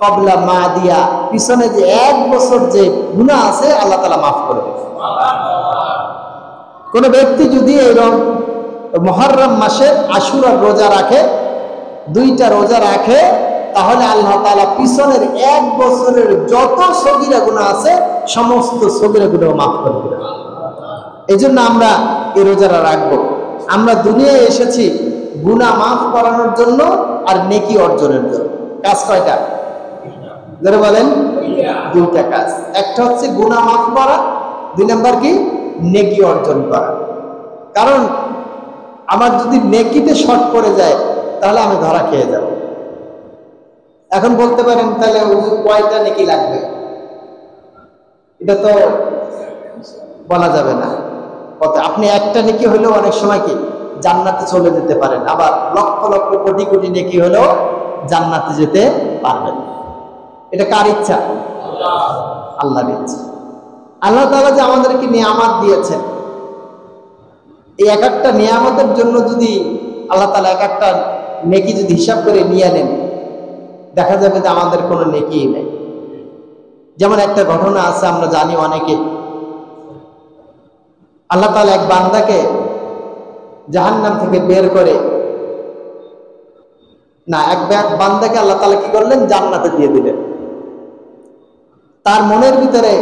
ক্বাবলা মাদিয়া, পিছনে যে 1 বছর যে গুনাহ আছে আল্লাহ তাআলা মাফ করে দিবেন। কোন ব্যক্তি যদি এরকম মুহররম মাসে আশুরার রোজা রাখে, 2টা রোজা রাখে, তাহলে আল্লাহ তাআলা পিছনের 1 বছরের যত সগীরা গুনাহ আছে সমস্ত সগীরা গুনাহ মাফ করে দিবেন। এই জন্য আমরা এই রোজাটা রাখবো। আমরা দুনিয়ায় এসেছি গুনাহ মাফ করানোর জন্য আর নেকি অর্জনের জন্য। কাজ কয়টা? যারা বলেন 2টা কাজ। একটা হচ্ছে গুনাহ মাফ করা, 2 নাম্বার কি? নেকি অর্জন করা। কারণ আমার যদি নেকিতে শর্ট পড়ে যায় তাহলে আমি ধরা খেয়ে যাব। এখন বলতে পারেন তাহলে কয়টা নেকি লাগবে? এটা তো বলা যাবে না। কত আপনি একটা নেকি হলেও অনেক সময় কি জান্নাতে চলে যেতে পারেন, আবার লক্ষ লক্ষ কোটি কোটি নেকি হলেও জান্নাতে যেতে পারবেন। এটা কার ইচ্ছা? আল্লাহর ইচ্ছা। আল্লাহ তাআলা যে আমাদেরকে নিয়ামত দিয়েছেন, এই এক একটা নিয়ামতের জন্য যদি আল্লাহ তাআলা এক একটা নেকি যদি হিসাব করে নিয়ে নেন, দেখা যাবে যে আমাদের কোনো নেকিই নেই। যেমন একটা ঘটনা আছে, আমরা জানি অনেকে, আল্লাহ তাআলা এক বান্দাকে জাহান্নাম থেকে বের করে, না, এক বান্দাকে আল্লাহ তাআলা কি করলেন? জান্নাতে দিয়ে দিলেন। তার মনের ভিতরে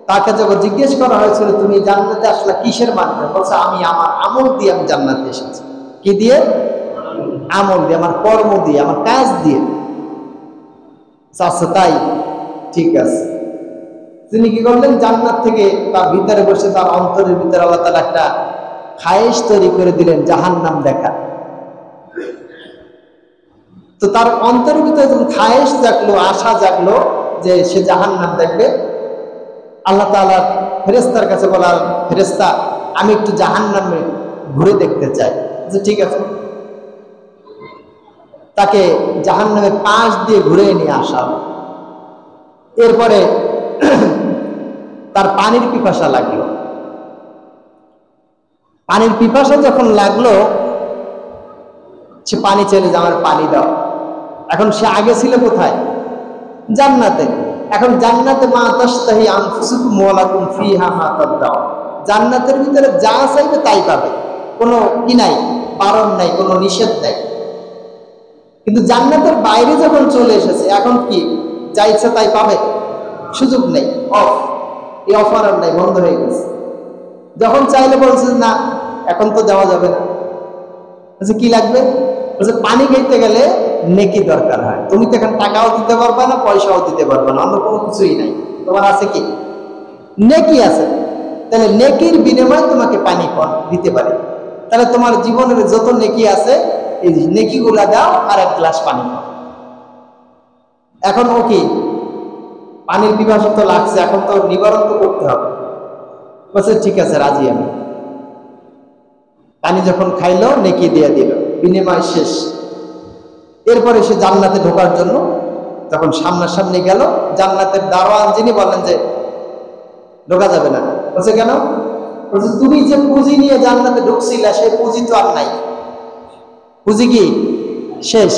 তাকে যখন জিজ্ঞেস করা হয়েছিল তুমি জান্নাতে আসলে কিসের মাধ্যমে, বলছে আমি আমার আমল দিয়ে আমি জান্নাতে এসেছি। কি দিয়ে? আমল দিয়ে, আমার কর্ম দিয়ে, আমার কাজ দিয়ে। আচ্ছা তাই, ঠিক আছে। তিনি কি করলেন? জান্নাত থেকে তার ভিতরে বসে তার অন্তরের ভিতরে আল্লাহ তাআলা একটা খায়েশ তৈরি করে দিলেন জাহান্নাম দেখা। তো তার অন্তরের ভিতরে যখন খায়েশ জাগলো, আশা জাগলো যে সে জাহান্নাম দেখবে, আল্লাহ তাআলা ফেরেশতার কাছে বলা, ফেরেশতা আমি একটু জাহান্নামে ঘুরে দেখতে চাই। যে ঠিক আছে। তাকে জাহান্নামের পাশ দিয়ে ঘুরে নিয়ে আসা। এরপরে তার পানির পিপাসা লাগলো। পানির পিপাসা যখন লাগলো, সে পানি চাইলে যে আমার পানি দাও। এখন সে আগে ছিল কোথায়? জান্নাতে। এখন জান্নাতে মা তাশতাহি আনফুসুকুম ওয়া লাকুম ফিহা মা তাদদাউন, জান্নাতের ভিতরে যা চাইবে তাই পাবে, কোনো কি নাই, বারণ নাই, কোনো নিষেধ নাই। কিন্তু জান্নাতের বাইরে যখন চলে এসেছে, এখন কি যা ইচ্ছা তাই পাবে? সুযোগ নেই, অফ। এই অফার আর নাই, বন্ধ হয়ে গেছে। যখন চাইলে বলছে না এখন তো দেওয়া যাবে না। বলছে কি লাগবে? বলছে পানি খাইতে গেলে নেকি দরকার হয়, তুমি তো এখন টাকাও দিতে পারবে না, পয়সাও দিতে পারবে না, অন্য কোনো কিছুই নাই, তোমার আছে কি? নেকি আছে। তাহলে নেকির বিনিময়ে তোমাকে পানি দিতে পারে। তাহলে তোমার জীবনের যত নেকি আছে এই নেকিগুলা দাও, আর 1 গ্লাস পানি খাও। এখন ও কি পানির পিপাসা তো লাগছে, এখন তো নিবারণ তো করতে হবে। বলছে ঠিক আছে, রাজি আমি। পানি যখন খাইলো, নেকি দিয়ে দিল, বিনিময় শেষ। এরপরে সে জান্নাতে ঢোকার জন্য যখন সামনাসামনি গেল, জান্নাতের দারোয়ান যিনি বলেন যে ঢোকা যাবে না। বলছে কেন? বলছে তুমি যে পুঁজি নিয়ে জান্নাতে ঢুকছিলা সেই পুঁজি তো আর নাই, পুঁজি কি শেষ,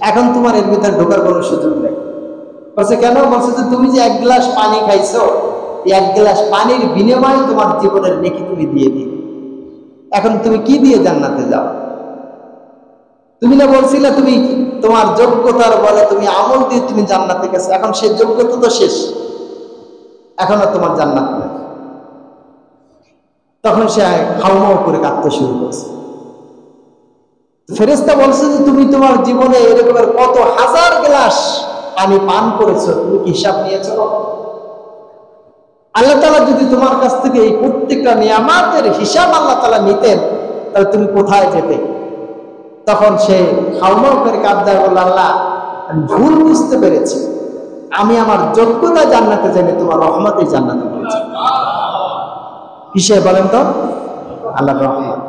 এখন তোমার এর ভিতরে ঢোকার কোনো সুযোগ নেই। বলছে কেন? বলছে যে তুমি যে 1 গ্লাস পানি খাইছো, এই 1 গ্লাস পানির বিনিময়ে তোমার জীবনের নেকি তুমি দিয়ে দিলে, এখন তুমি কি দিয়ে জান্নাতে যাও? তুমি না বলছিলে তুমি তোমার যোগ্যতার বলে তুমি আমল দিয়ে তুমি জান্নাতে গেছো, এখন সেই যোগ্যতা তো শেষ, এখন আর তোমার জান্নাত নেই। তখন সে হাউমাউ করে কাঁদতে শুরু করছে। ফেরেশতা বলছে যে তুমি তোমার জীবনে এরকমের কত হাজার গ্লাস পানি পান করেছো, তুমি কি হিসাব নিয়েছো? আল্লাহ তাআলা যদি তোমার কাছ থেকে এই প্রত্যেকটা নিয়ামতের হিসাব আল্লাহ তাআলা নিতেন, তাহলে তুমি কোথায় যেতে? তখন সে হাউমাউ করে কাঁদতে বলল, আল্লাহ আমি ভুল বুঝতে পেরেছি, আমি আমার যোগ্যতা জান্নাতে যাইনি, তোমার রহমতে জান্নাতে পেয়েছি। কিসে বলেন তো? আল্লাহর রহমত।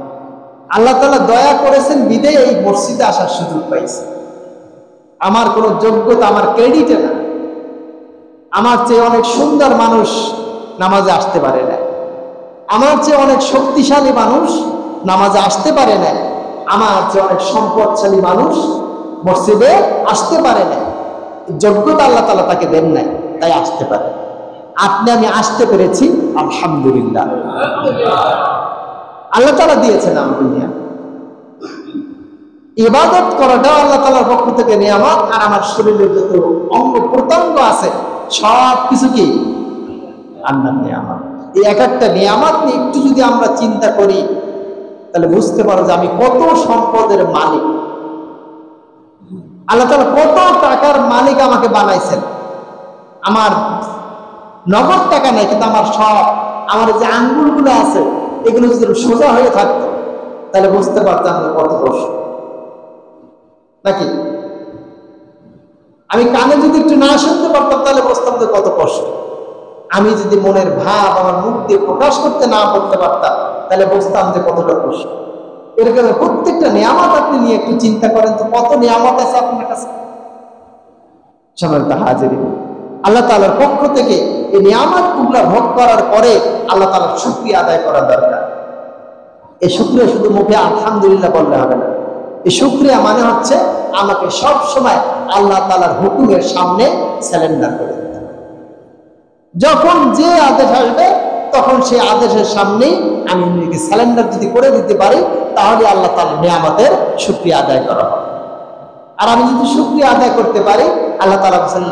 আল্লাহ তাআলা দয়া করেছেন বিদে এই মসজিদে আসার সুযোগ পাইছে। আমার কোনো যোগ্যতা, আমার ক্রেডিটে না। আমার চেয়ে অনেক সুন্দর মানুষ নামাজে আসতে পারে না, আমার চেয়ে অনেক শক্তিশালী মানুষ নামাজে আসতে পারে না, আমার চেয়ে অনেক সম্পদশালী মানুষ মসজিদে আসতে পারে না। যোগ্যতা আল্লাহ তাআলা তাকে দেন নাই, তাই আসতে পারে। আপনি আমি আসতে পেরেছি, আলহামদুলিল্লাহ। আল্লাহ তাআলা দিয়েছেন আমাকে নিয়ামত। ইবাদত করাটাও আল্লাহ তাআলার পক্ষ থেকে নিয়ামত। আর আমার শরীরের যত অঙ্গ প্রত্যঙ্গ আছে সব কিছু কি আল্লাহর নিয়ামত। এই এক একটা নিয়ামত নিয়ে একটু যদি আমরা চিন্তা করি, তাহলে বুঝতে পারো যে আমি কত সম্পদের মালিক। আল্লাহ তাআলা কত টাকার মালিক আমাকে বানাইছেন। আমার নগদ টাকা নাই, কিন্তু আমার সব, আমার যে আঙ্গুলগুলো আছে এগুলো যদি সোজা হয়ে থাকতো, তাহলে বুঝতে পারতাম যে কত কষ্ট নাকি। আমি কানে যদি একটু না শুনতে পারতাম, তাহলে বুঝতাম যে কত কষ্ট। আমি যদি মনের ভাব আমার মুখ দিয়ে প্রকাশ করতে না করতে পারতাম, তাহলে বুঝতাম যে কতটা কষ্ট। এরকম প্রত্যেকটা নিয়ামত আপনি নিয়ে একটু চিন্তা করেন তো, কত নিয়ামত আছে আপনার কাছে। সম্মানিত হাজিরিন, আল্লাহ তাআলার পক্ষ থেকে এই নিয়ামতগুলো ভোগ করার পরে আল্লাহ তাআলার শুকরিয়া আদায় করা দরকার। এই শুকরিয়া শুধু মুখে আলহামদুলিল্লাহ বললে হবে না। এই শুকরিয়া মানে হচ্ছে আমাকে সব সময় আল্লাহ তাআলার হুকুমের সামনে স্যালেন্ডার করে দিতে হবে। যখন যে আদেশ আসবে তখন সেই আদেশের সামনেই আমি নিজেকে স্যালেন্ডার যদি করে দিতে পারি, তাহলে আল্লাহ তাআলার নিয়ামতের শুকরিয়া আদায় করা হবে। আর আমি যদি শুকরিয়া আদায় করতে পারি, আল্লাহ তাআলা বলেন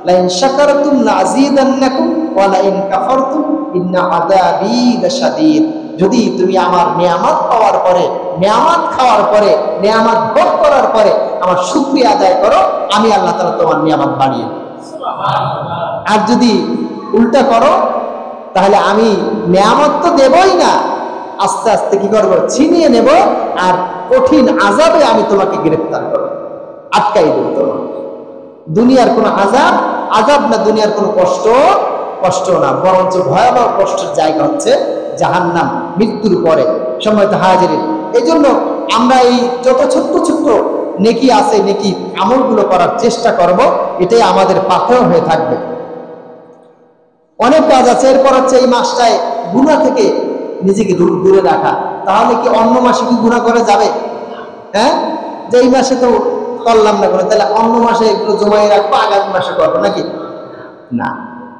লাইন শাকারতুম লাযীদান্নাকুম ওয়া লাইন কাফারতুম ইন্না আযাবী লাশাদীদ। যদি তুমি আমার নিয়ামত পাওয়ার পরে, নিয়ামত খাওয়ার পরে, নিয়ামত ভোগ করার পরে আমার শুকরিয়া আদায় করো, আমি আল্লাহ তাআলা তোমার নিয়ামত বাড়িয়ে দেব। সুবহানাল্লাহ। আর যদি উল্টা করো, তাহলে আমি নিয়ামত তো দেবই না, আস্তে আস্তে কি করবো, ছিনিয়ে নেব, আর কঠিন আযাবে আমি তোমাকে গ্রেফতার করব, আটকাই দেব। তোমার দুনিয়ার কোনো আযাব না, দুনিয়ার কোনো কষ্ট না, বরঞ্চ ভয়াবহ কষ্টের জায়গা হচ্ছে জাহান্নাম, মৃত্যুর পরে। সম্মানিত হাজিরিন, এই জন্য আমরা এই যত ছোট্ট ছোট্ট নেকি আছে, নেকি আমলগুলো করার চেষ্টা করব, এটাই আমাদের পাথেয় হয়ে থাকবে। অনেক কাজ আছে। এরপর হচ্ছে এই মাসটায় গুনাহ থেকে নিজেকে দূরে রাখা। তাহলে কি অন্য মাসে কি গুনাহ করে যাবে? হ্যাঁ, যে এই মাসে তো করলাম না করে, তাহলে অন্য মাসে এগুলো জমায়ে রাখবো, আগামী মাসে করবো নাকি? না,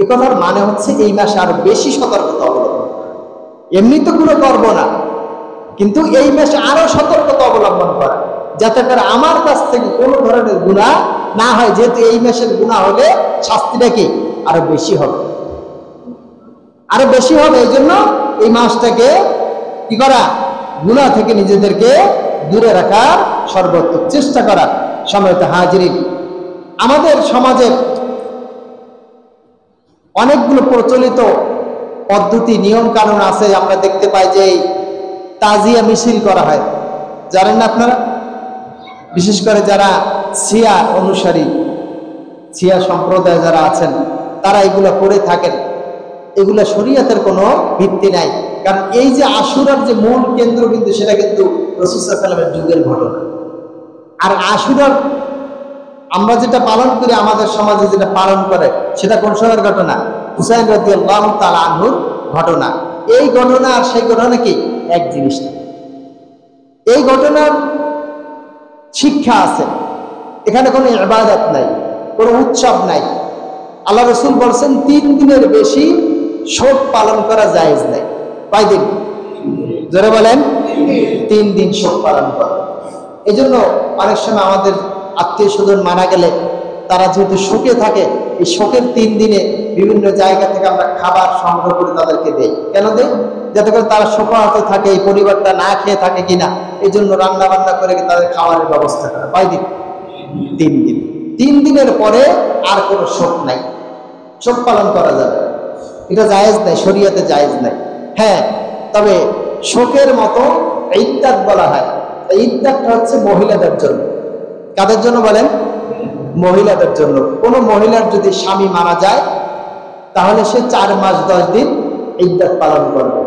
এ কথার মানে হচ্ছে এই মাসে আরো বেশি সতর্কতা অবলম্বন। এমনি তো গুনাহ করবো না, কিন্তু এই মাসে আরো সতর্কতা অবলম্বন করা, যাতে করে আমার কাছ থেকে কোনো ধরনের গুনাহ না হয়। যেহেতু এই মাসের গুনাহ হলে শাস্তিটা কি আরো বেশি হবে, আরো বেশি হবে। এই জন্য এই মাসটাকে কি করা, গুনাহ থেকে নিজেদেরকে দূরে রাখার সর্বোত্তম চেষ্টা করা। সম্মানিত হাজিরিন, আমাদের সমাজের অনেকগুলো প্রচলিত পদ্ধতি, নিয়ম কানুন আছে। আমরা দেখতে পাই যে তাজিয়া মিছিল করা হয়, জানেন না আপনারা? বিশেষ করে যারা শিয়া অনুসারী, শিয়া সম্প্রদায় যারা আছেন, তারা এগুলো করে থাকেন। এগুলা শরীয়তের কোনো ভিত্তি নাই। কারণ এই যে আশুরার যে মূল কেন্দ্রবিন্দু, সেটা কিন্তু রাসূল সাল্লাল্লাহু আলাইহি ওয়াসাল্লামের যুগের ঘটনা। আর আশুরার আমরা যেটা পালন করি, আমাদের সমাজে যেটা পালন করে, সেটা কোন সময়ের ঘটনা? হুসাইন রাদিয়াল্লাহু তাআলা আনহুর ঘটনা। এই ঘটনা আর সেই ঘটনা কি এক জিনিস না। এই ঘটনার শিক্ষা আছে, এখানে কোনো ইবাদত নাই, কোনো উৎসব নাই। আল্লাহ রাসূল বলছেন 3 দিনের বেশি শোক পালন করা জায়েজ নাই। কয় দিন? জোরে বলেন। 3 দিন শোক পালন করা। এই জন্য অনেক সময় আমাদের আত্মীয় স্বজন মারা গেলে তারা যেহেতু শোকে থাকে, এই শোকের 3 দিনে বিভিন্ন জায়গা থেকে আমরা খাবার সংগ্রহ করে তাদেরকে দেই। কেন দেই? যাতে করে তারা শোকাহত থাকে, এই পরিবারটা না খেয়ে থাকে কিনা, এই জন্য রান্না বান্না করে তাদের খাওয়ানোর ব্যবস্থা করা। কয় দিন? 3 দিন। 3 দিনের পরে আর কোনো শোক নাই, শোক পালন করা যাবে। এটা জায়েজ নাই, শরীয়তে জায়েজ নাই। হ্যাঁ, তবে শোকের মতো ইদ্দাত বলা হয়। ইদ্দাতটা হচ্ছে মহিলাদের জন্য। কাদের জন্য বলেন? মহিলাদের জন্য। কোনো মহিলার যদি স্বামী মারা যায় তাহলে সে 4 মাস 10 দিন ইদ্দাত পালন করবে,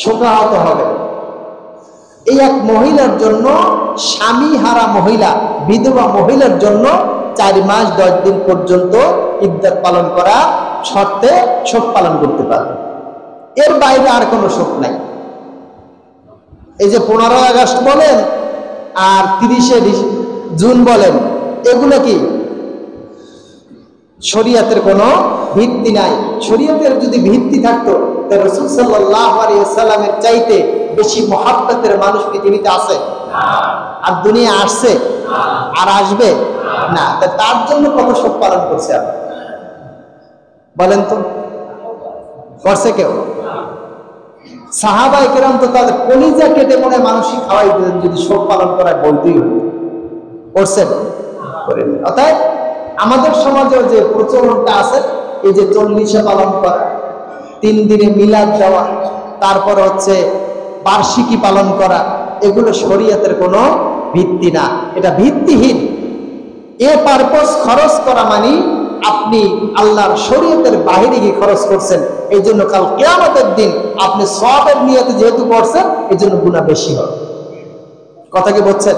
শোকাহত হবে। এই এক মহিলার জন্য, স্বামী হারা মহিলা, বিধবা মহিলার জন্য 4 মাস 10 দিন পর্যন্ত ইদ্দাত পালন করা শর্তে শোক পালন করতে পারবে। এর বাইরে আর কোনো শোক নাই। এই যে 15 আগস্ট বলেন আর 30শে জুন বলেন, এগুলো কি শরীয়তের কোনো ভিত্তি নাই। শরীয়তের যদি ভিত্তি থাকতো তাহলে রাসূল সাল্লাল্লাহু আলাইহি ওয়াসাল্লামের চাইতে বেশি মহব্বতের মানুষ পৃথিবীতে আছে? আর দুনিয়া আসছে? আর আসবে না। তার জন্য কত শোক পালন করছে আপনি বলেন তো? করছে কেউ? সাহাবায়ে কেরাম তো তাদের কলিজা কেটে মনে মানুষই খাওয়াই দিলেন যদি শোক পালন করায় বলতেই হতো। করছেন? করেন। অর্থাৎ আমাদের সমাজে যে প্রচলনটা আছে, এই যে 40শে পালন করা, 3 দিনে মিলাদ দেওয়া, তারপর হচ্ছে বার্ষিকী পালন করা, এগুলো শরীয়তের কোনো ভিত্তি না, এটা ভিত্তিহীন। এ পারপোজ খরচ করা মানে আপনি আল্লাহর শরীয়তের বাহিরে গিয়ে খরচ করছেন। এই জন্য কাল কিয়ামতের দিন আপনি সওয়াবের নিয়তে যেহেতু করছেন, এই জন্য গুনাহ বেশি হবে। কথা কি বলছেন?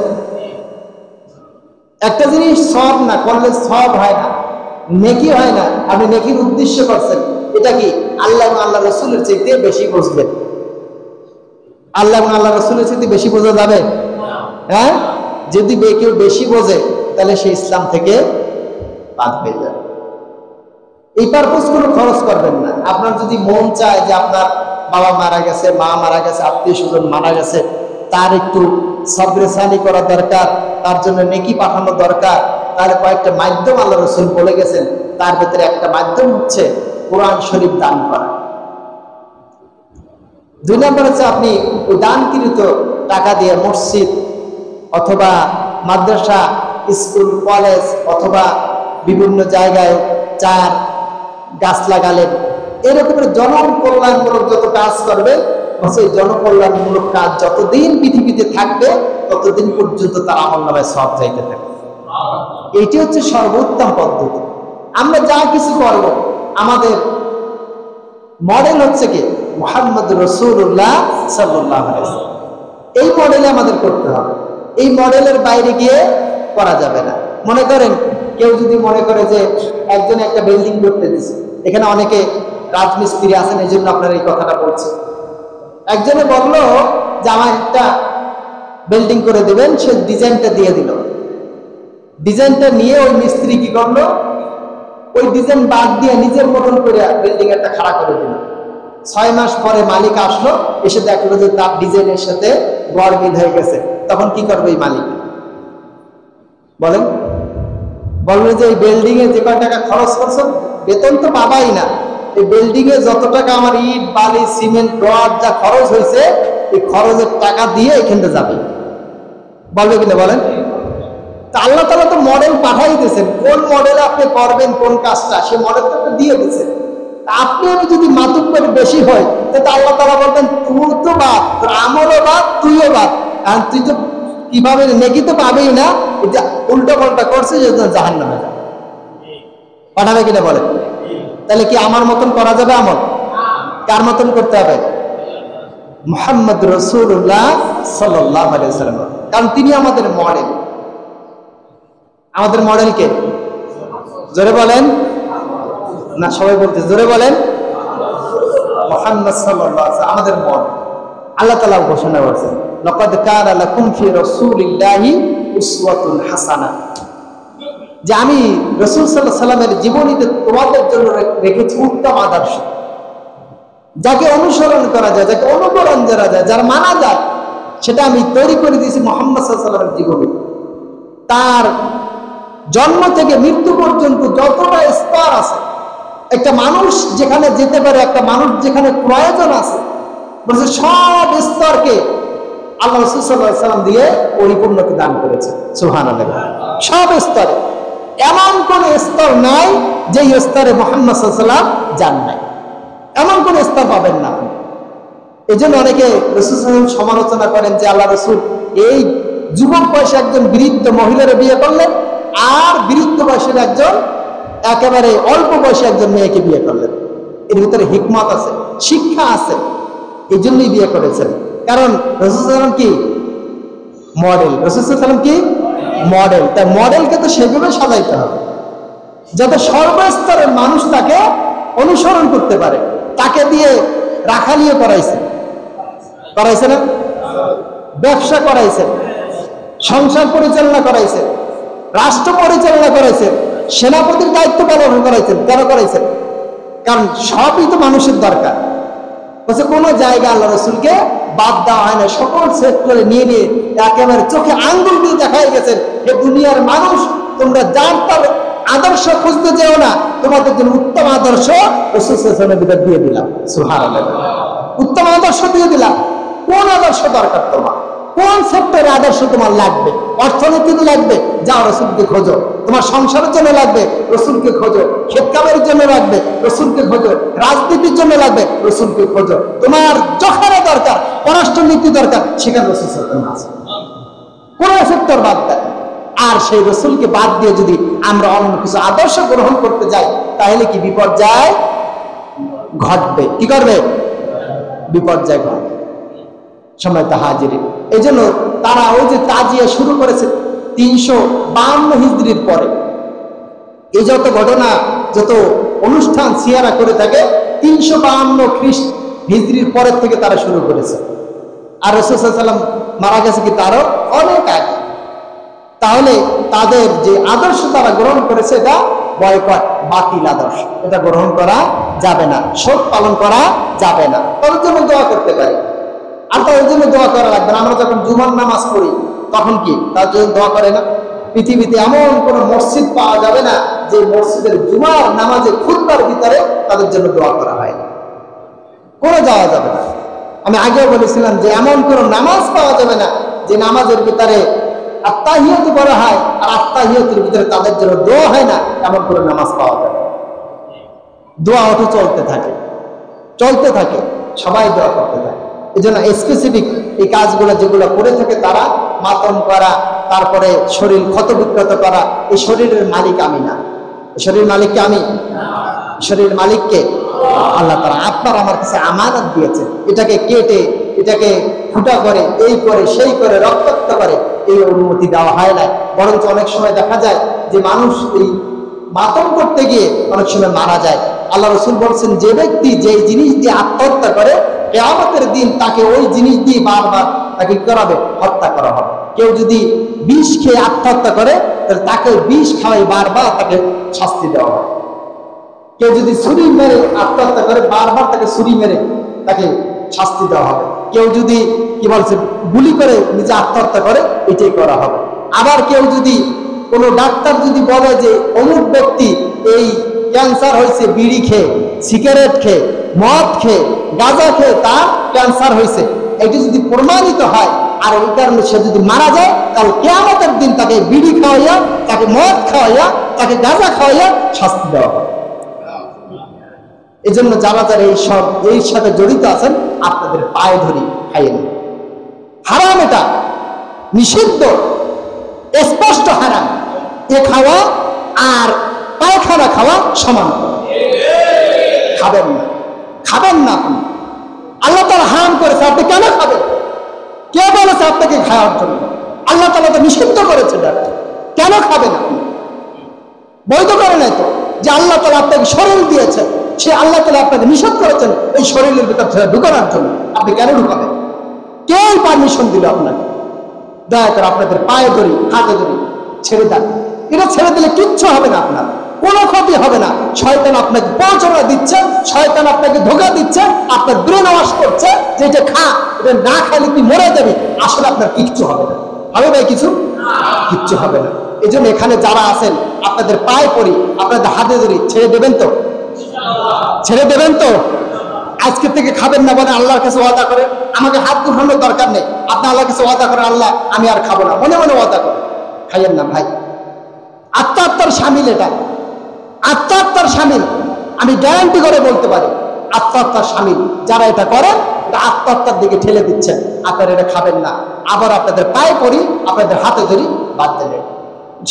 একটা জিনিস সওয়াব না করলে সওয়াব হয় না, নেকি হয় না। আপনি নেকির উদ্দেশ্য করছেন, এটা কি আল্লাহ এবং আল্লাহ রাসূলের চাইতে বেশি বুঝবেন? আল্লাহ এবং আল্লাহ রাসূলের চাইতে বেশি বোঝা যাবে? হ্যাঁ, যদি কেউ বেশি বোঝে তাহলে সে ইসলাম থেকে বাদ হয়ে যাবে। এই পারপোজ কোনো খরচ করবেন না। আপনার যদি মন চায় যে আপনার বাবা মারা গেছে, মা মারা গেছে, আত্মীয় স্বজন মারা গেছে, তার একটু সবরেসানি করা দরকার, তার জন্য নেকি পাঠানো দরকার, তাহলে কয়েকটা মাধ্যম আল্লাহ রাসূল বলে গেছেন। তার ভিতরে একটা মাধ্যম হচ্ছে কোরআন শরীফ দান করা। 2 নম্বর হচ্ছে আপনি ওই দানকৃত টাকা দিয়ে মসজিদ অথবা মাদ্রাসা, স্কুল, কলেজ অথবা বিভিন্ন জায়গায় 4 গাছ লাগালেন। এরকমের জনকল্যাণমূলক যত কাজ করবে, সেই জনকল্যাণমূলক কাজ যতদিন পৃথিবীতে থাকবে ততদিন পর্যন্ত তার আমলনামায় সওয়াব চাইতে থাকবে। এটি হচ্ছে সর্বোত্তম পদ্ধতি। আমরা যা কিছু করব, আমাদের মডেল হচ্ছে কি মুহাম্মদ রাসূলুল্লাহ সাল্লাল্লাহু আলাইহি ওয়াসাল্লাম। এই মডেলে আমাদের করতে হবে। এই মডেলের বাইরে গিয়ে করা যাবে না। মনে করেন কেউ যদি মনে করে যে একজনে একটা বিল্ডিং করতে দিছে, এখানে অনেকে রাজমিস্ত্রি আছেন, এই জন্য আপনার এই কথাটা বলছে। একজনে বললো যে আমার একটা বিল্ডিং করে দেবেন, সে ডিজাইনটা দিয়ে দিল। ডিজাইনটা নিয়ে ওই মিস্ত্রি কি করলো, ওই ডিজাইন বাদ দিয়ে নিজের মতন করে বিল্ডিং একটা খাড়া করে দিল। 6 মাস পরে মালিক আসলো, এসে দেখলো যে তার ডিজাইনের সাথে গড় মিল হয়ে গেছে। তখন কি করবে এই মালিক? বলেন, বলবে যে এই বিল্ডিং এ যে কয় টাকা খরচ করছো বেতন তো পাবাই না, এই বিল্ডিং এ যত টাকা আমার ইট, বালি, সিমেন্ট, রড যা খরচ হয়েছে, এই খরচের টাকা দিয়ে এখানে যাবে। বলবে কিনা বলেন? তা আল্লাহ তাআলা তো মডেল পাঠাই দিয়েছেন, কোন মডেলে আপনি করবেন কোন কাজটা, সে মডেলটা তো দিয়ে দিয়েছেন। আপনি আমি যদি মাতুক করে বেশি হয়, তাহলে আল্লাহ তাআলা বলবেন তোর তো বাদ, তোর আমলও বাদ, তুইও বাদ। আর তুই তো কিভাবে নেকি তো পাবেই না, এটা উল্টো পাল্টা করছে, যে জাহান্নামে যাবে। পাঠাবে কিনা বলেন? তাহলে কি আমার মতন করা যাবে আমল? কার মতন করতে হবে? মুহাম্মদ রাসূলুল্লাহ সাল্লাল্লাহু আলাইহি ওয়াসাল্লাম, কারণ তিনি আমাদের মডেল। আমাদের মডেল কে? জোরে বলেন না, সবাই বলতে জোরে বলেন। মুহাম্মদ সাল্লাল্লাহু আলাইহি ওয়াসাল্লাম আমাদের মডেল। আল্লাহ তাআলা ঘোষণা করেছেন, লাকাদ কানা লাকুম ফি রাসূলিল্লাহি উসওয়াতুন হাসানাহ, যে আমি রাসূল সাল্লাল্লাহু আলাইহি ওয়াসাল্লামের জীবনীতে তোমাদের জন্য রেখেছি উত্তম আদর্শ, যাকে অনুসরণ করা যায়, যাকে অনুকরণ করা যায়, যার মানা যায়, সেটা আমি তৈরি করে দিয়েছি মুহাম্মদ সাল্লাল্লাহু আলাইহি ওয়াসাল্লামের জীবনী। তার জন্ম থেকে মৃত্যু পর্যন্ত যতটা স্তর আছে, একটা মানুষ যেখানে যেতে পারে, একটা মানুষ যেখানে প্রয়োজন আছে, বলছে সব স্তরকে আল্লাহ রাসূল সাল্লাল্লাহু আলাইহি ওয়াসাল্লাম দিয়ে পরিপূর্ণকে দান করেছে। সুবহানাল্লাহ। সব স্তরে এমন কোন স্তর নাই যে স্তরে মুহাম্মদ সাল্লাল্লাহু আলাইহি ওয়াসাল্লাম যান নাই। এমন কোন স্তর পাবেন না। এই জন্য অনেকে রাসূল সাল্লাল্লাহু আলাইহি ওয়াসাল্লাম সমালোচনা করেন যে আল্লাহ রাসূল এই যুবক বয়সে একজন বৃদ্ধ মহিলার বিয়ে করলেন, আর বৃদ্ধ বয়সের একজন একেবারে অল্প বয়সে একজন মেয়েকে বিয়ে করলেন। এর ভিতরে হিকমত আছে, শিক্ষা আছে, এই জন্যই বিয়ে করেছেন। কারণ রাসূল সাল্লাল্লাহু আলাইহি ওয়াসাল্লাম কি মডেল, রাসূল সাল্লাল্লাহু আলাইহি ওয়াসাল্লাম কি মডেল। তাই মডেলকে তো সেভাবে সাজাইতে হবে যাতে সর্বস্তরের মানুষ তাকে অনুসরণ করতে পারে। তাকে দিয়ে রাখালিও করাইছে, করাইছে না? ব্যবসা করাইছে, সংসার পরিচালনা করাইছে, রাষ্ট্র পরিচালনা করাইছে, সেনাপতির দায়িত্ব পালন করাইছেন। কেন করাইছেন? কারণ সবই তো মানুষের দরকার। বলছে কোনো জায়গা আল্লাহ রসুলকে বাদ দেওয়া হয় না, সকল সেক্টরে নিয়ে নিয়ে একেবারে চোখে আঙ্গুল দিয়ে দেখাই গেছেন যে দুনিয়ার মানুষ তোমরা যার তার আদর্শ খুঁজতে যেও না, তোমাদের জন্য উত্তম আদর্শ রাসূল সাল্লাল্লাহু আলাইহি ওয়াসাল্লামের দিয়ে দিলাম। সুবহানাল্লাহ, উত্তম আদর্শ দিয়ে দিলাম। কোন আদর্শ দরকার তোমার? কোন সেক্টরে আদর্শ তোমার লাগবে? অর্থনীতিতে লাগবে, যাও রাসূলকে খোঁজো। তোমার সংসারের জন্য লাগবে, রাসূলকে খোঁজো। খেত কামের জন্য লাগবে, রাসূলকে খোঁজো। রাজনীতির জন্য লাগবে, রাসূলকে খোঁজো। তোমার যখনই দরকার, পররাষ্ট্রনীতি দরকার, সেখানে রাসূল সাল্লাল্লাহু আলাইহি ওয়াসাল্লাম আছে। কোন সেক্টর বাদ দেয়? আর সেই রাসূলকে বাদ দিয়ে যদি আমরা অন্য কিছু আদর্শ গ্রহণ করতে যাই, তাহলে কি বিপর্যয় ঘটবে? কি করবে? বিপর্যয় ঘটবে। সময় তো হাজিরি। এই জন্য তারা ওই যে তাজিয়া শুরু করেছে 352 হিজরির পরে। এই যত ঘটনা, যত অনুষ্ঠান সিয়ারা করে থাকে 352 খ্রিস্ট হিজরির পরের থেকে তারা শুরু করেছে। আর রাসূল সাল্লাল্লাহু আলাইহি ওয়াসাল্লাম মারা গেছে কি তারও অনেক আগে। তাহলে তাদের যে আদর্শ তারা গ্রহণ করেছে এটা বয়কট, বাতিল আদর্শ, এটা গ্রহণ করা যাবে না, শোক পালন করা যাবে না। তাদের জন্য দোয়া করতে পারি, আর তাদের জন্য দোয়া করা লাগবে না। আমরা যখন জুমার নামাজ পড়ি তখন কি তার জন্য দোয়া করে না? পৃথিবীতে এমন কোন মসজিদ পাওয়া যাবে না যে মসজিদের জুমার নামাজে খুতবার ভিতরে তাদের জন্য দোয়া করা হয় না, করে যাওয়া যাবে না। আমি আগেও বলেছিলাম যে এমন কোন নামাজ পাওয়া যাবে না যে নামাজের ভিতরে আত্তাহিয়াত করা হয় আর আত্তাহিয়াতের ভিতরে তাদের জন্য দোয়া হয় না, এমন কোন নামাজ পাওয়া যাবে। দোয়া ওঠে চলতে থাকে, চলতে থাকে, সবাই দোয়া করতে থাকে। এই জন্য স্পেসিফিক এই কাজগুলো যেগুলো করে থাকে তারা মাতম করা, তারপরে শরীর ক্ষতবিক্ষত করা, এই শরীরের মালিক আমি না। শরীর মালিককে আমি, শরীর মালিককে আল্লাহ তাআলা। আপনার আমার কাছে আমানত দিয়েছে, এটাকে কেটে, এটাকে ফুটা করে, এই করে সেই করে রক্তাক্ত করে এই অনুমতি দেওয়া হয় না। বরঞ্চ অনেক সময় দেখা যায় যে মানুষ এই মাতম করতে গিয়ে অনেক সময় মারা যায়। আল্লাহ রাসূল বলছেন যে ব্যক্তি যে জিনিস দিয়ে আত্মহত্যা করে, কিয়ামতের দিন তাকে ওই জিনিস দিয়ে বারবার তাকে করাবে, হত্যা করা হবে। কেউ যদি বিষ খেয়ে আত্মহত্যা করে তাহলে তাকে বিষ খাওয়াই বারবার তাকে শাস্তি দেওয়া হবে। কেউ যদি ছুরি মেরে আত্মহত্যা করে বারবার তাকে ছুরি মেরে তাকে শাস্তি দেওয়া হবে। কেউ যদি কি বলছে গুলি করে নিজে আত্মহত্যা করে, এটাই করা হবে। আবার কেউ যদি কোনো ডাক্তার যদি বলে যে অমুক ব্যক্তি এই ক্যান্সার হয়েছে বিড়ি খেয়ে, সিগারেট খেয়ে, মদ খেয়ে, গাঁজা খেয়ে তার ক্যান্সার হয়েছে, এটি যদি প্রমাণিত হয় আর ওই কারণে সে যদি মারা যায়, তাহলে কিয়ামতের দিন তাকে বিড়ি খাওয়াইয়া, তাকে মদ খাওয়াইয়া, তাকে গাঁজা খাওয়াইয়া শাস্তি দেওয়া হবে। এই জন্য যারা যারা এই সাথে জড়িত আছেন আপনাদের পায়ে ধরি খাইয়ে নেন। হারাম, এটা নিষিদ্ধ, স্পষ্ট হারাম। এ খাওয়া আর পায়খানা খাওয়া সমান, খাবেন না, খাবেন না। আপনি আল্লাহ তাআলা হারাম করেছে, আপনি কেন খাবেন? কে বলেছে আপনাকে খাওয়ার জন্য? আল্লাহ তাআলা তো নিষিদ্ধ করেছে, কেন খাবেন আপনি? বৈধ করে নাই তো যে আল্লাহ তাআলা আপনাকে শরীর দিয়েছে, সে আল্লাহ তাআলা আপনাকে নিষেধ করেছেন এই শরীরের ভিতর ঢুকানোর জন্য, আপনি কেন ঢুকাবেন? কে পারমিশন দিল আপনাকে? দয়া করে আপনাদের পায়ে ধরি, হাতে ধরি, ছেড়ে দেন। এটা ছেড়ে দিলে কিচ্ছু হবে না, আপনার কোনো ক্ষতি হবে না। শয়তান আপনাকে প্ররোচনা দিচ্ছে, শয়তান আপনাকে ধোঁকা দিচ্ছে, আপনার ব্রেন ওয়াশ করছে যে এটা খা, এটা না খাইলে তুই মরে যাবি। আসলে আপনার কিচ্ছু হবে না। হবে ভাই কিছু? কিচ্ছু হবে না। এই জন্য এখানে যারা আছেন আপনাদের পায়ে পড়ি, আপনাদের হাতে ধরি, ছেড়ে দেবেন তো? ছেড়ে দেবেন তো? আজকে থেকে খাবেন না বলে আল্লাহর কাছে ওয়াদা করে। আমাকে হাত দুখানোর দরকার নেই, আপনি আল্লাহর কাছে ওয়াদা করেন, আল্লাহ আমি আর খাবো না, মনে মনে ওয়াদা করেন, খাইয়েন না ভাই। আত্মার সামিল, এটা আত্মার সামিল। আমি গ্যারান্টি করে বলতে পারি আত্মহত্যার শামিল। যারা এটা করেন এটা আত্মহত্যার দিকে ঠেলে দিচ্ছেন। আপনারা এটা খাবেন না। আবার আপনাদের পায়ে পড়ি, আপনাদের হাতে ধরি, বাদ দিলেন।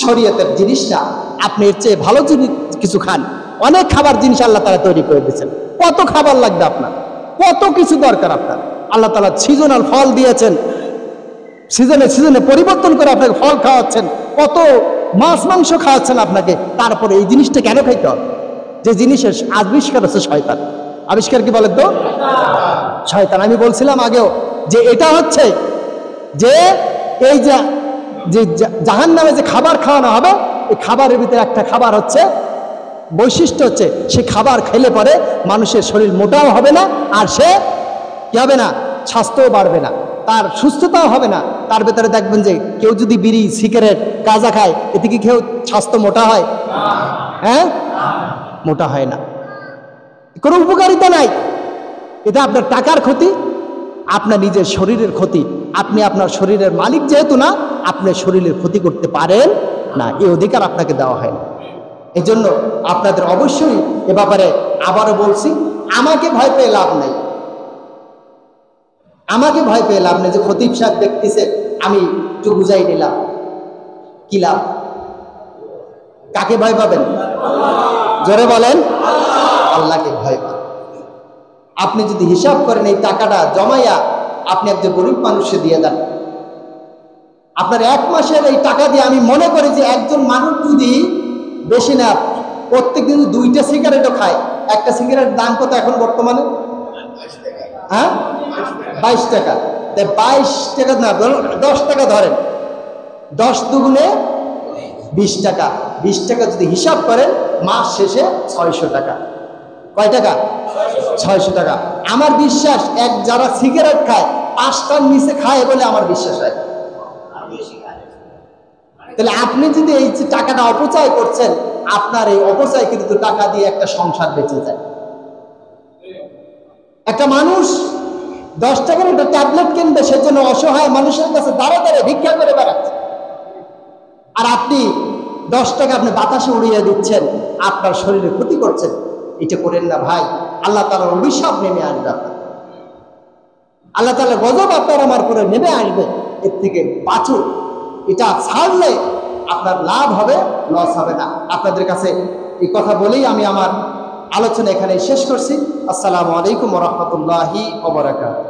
শরীয়তের জিনিসটা আপনি এর চেয়ে ভালো জিনিস কিছু খান। অনেক খাবার জিনিস আল্লাহ তাআলা তৈরি করে দিয়েছেন। কত খাবার লাগবে আপনার, কত কিছু দরকার আপনার। আল্লাহ তাআলা সিজনাল ফল দিয়েছেন, সিজনে সিজনে পরিবর্তন করে আপনাকে ফল খাওয়াচ্ছেন, কত মাছ মাংস খাওয়াচ্ছেন আপনাকে। তারপরে এই জিনিসটা কেন খাইতে হবে? যে জিনিসের আবিষ্কার হচ্ছে শয়তান। আবিষ্কার কি বলেন তো? শয়তান। আমি বলছিলাম আগেও যে এটা হচ্ছে যে এই যে জাহান্নামে যে খাবার খাওয়ানো হবে, এই খাবারের ভিতরে একটা খাবার হচ্ছে, বৈশিষ্ট্য হচ্ছে সে খাবার খেলে পরে মানুষের শরীর মোটাও হবে না, আর সে কি হবে না, স্বাস্থ্যও বাড়বে না, তার সুস্থতাও হবে না। তার ভেতরে দেখবেন যে কেউ যদি বিড়ি সিগারেট গাঁজা খায়, এতে কি কেউ স্বাস্থ্য মোটা হয়? হ্যাঁ, মোটা হয় না, কোনো উপকারিতা নাই। এটা আপনার টাকার ক্ষতি, আপনার নিজের শরীরের ক্ষতি। আপনি আপনার শরীরের মালিক যেহেতু না, আপনি শরীরের ক্ষতি করতে পারেন না, এই অধিকার আপনাকে দেওয়া হয় না। এই জন্য আপনাদের অবশ্যই এ ব্যাপারে আবারও বলছি, আমাকে ভয় পেয়ে লাভ নেই, আমাকে ভয় পেয়ে লাভ নেই। যে খতিব সাহেব দেখতেছে আমি একটু বুঝাই নিলাম, কি লাভ? কাকে ভয় পাবেন? জোরে বলেন, আল্লাহকে ভয় পাবেন। আপনি যদি হিসাব করেন এই টাকাটা জমাইয়া আপনি একজন গরিব মানুষকে দিয়ে দেন, আপনার এক মাসের এই টাকা দিয়ে আমি মনে করি যে একজন মানুষ যদি বেশি না প্রত্যেকদিন 2টা সিগারেটও খায়, একটা সিগারেটের দাম কত এখন বর্তমানে? হ্যাঁ, 22 টাকা। 22 টাকা না, 10 টাকা ধরেন, 10 দুগুণে 20 টাকা। 20 টাকা যদি হিসাব করেন মাস শেষে 600 টাকা। কয় টাকা? 600 টাকা। আমার বিশ্বাস এক যারা সিগারেট খায় 5টার নিচে খায় বলে আমার বিশ্বাস হয়। তাহলে আপনি যদি এই টাকাটা অপচয় করছেন, আপনার এই অপচয় কিন্তু টাকা দিয়ে একটা সংসার বেঁচে যায়। একটা মানুষ 10 টাকার একটা ট্যাবলেট কিনবে, সেজন্য অসহায় মানুষের কাছে দাঁড়া দাঁড়ে ভিক্ষা করে বেড়াচ্ছে, আর আপনি 10 টাকা আপনি বাতাসে উড়িয়ে দিচ্ছেন, আপনার শরীরে ক্ষতি করছেন। এটা করেন না ভাই, আল্লাহ তাআলার অভিশাপ নেমে আসবে আপনার, আল্লাহ তাআলার গজব আপনার আমার উপরে নেমে আসবে। এর থেকে বাঁচুন। এটা ছাড়লে আপনার লাভ হবে, লস হবে না। আপনাদের কাছে এই কথা বলেই আমি আমার আলোচনা এখানে শেষ করছি। আসসালামু আলাইকুম ওয়া রাহমাতুল্লাহি ওয়া বারাকাতুহু।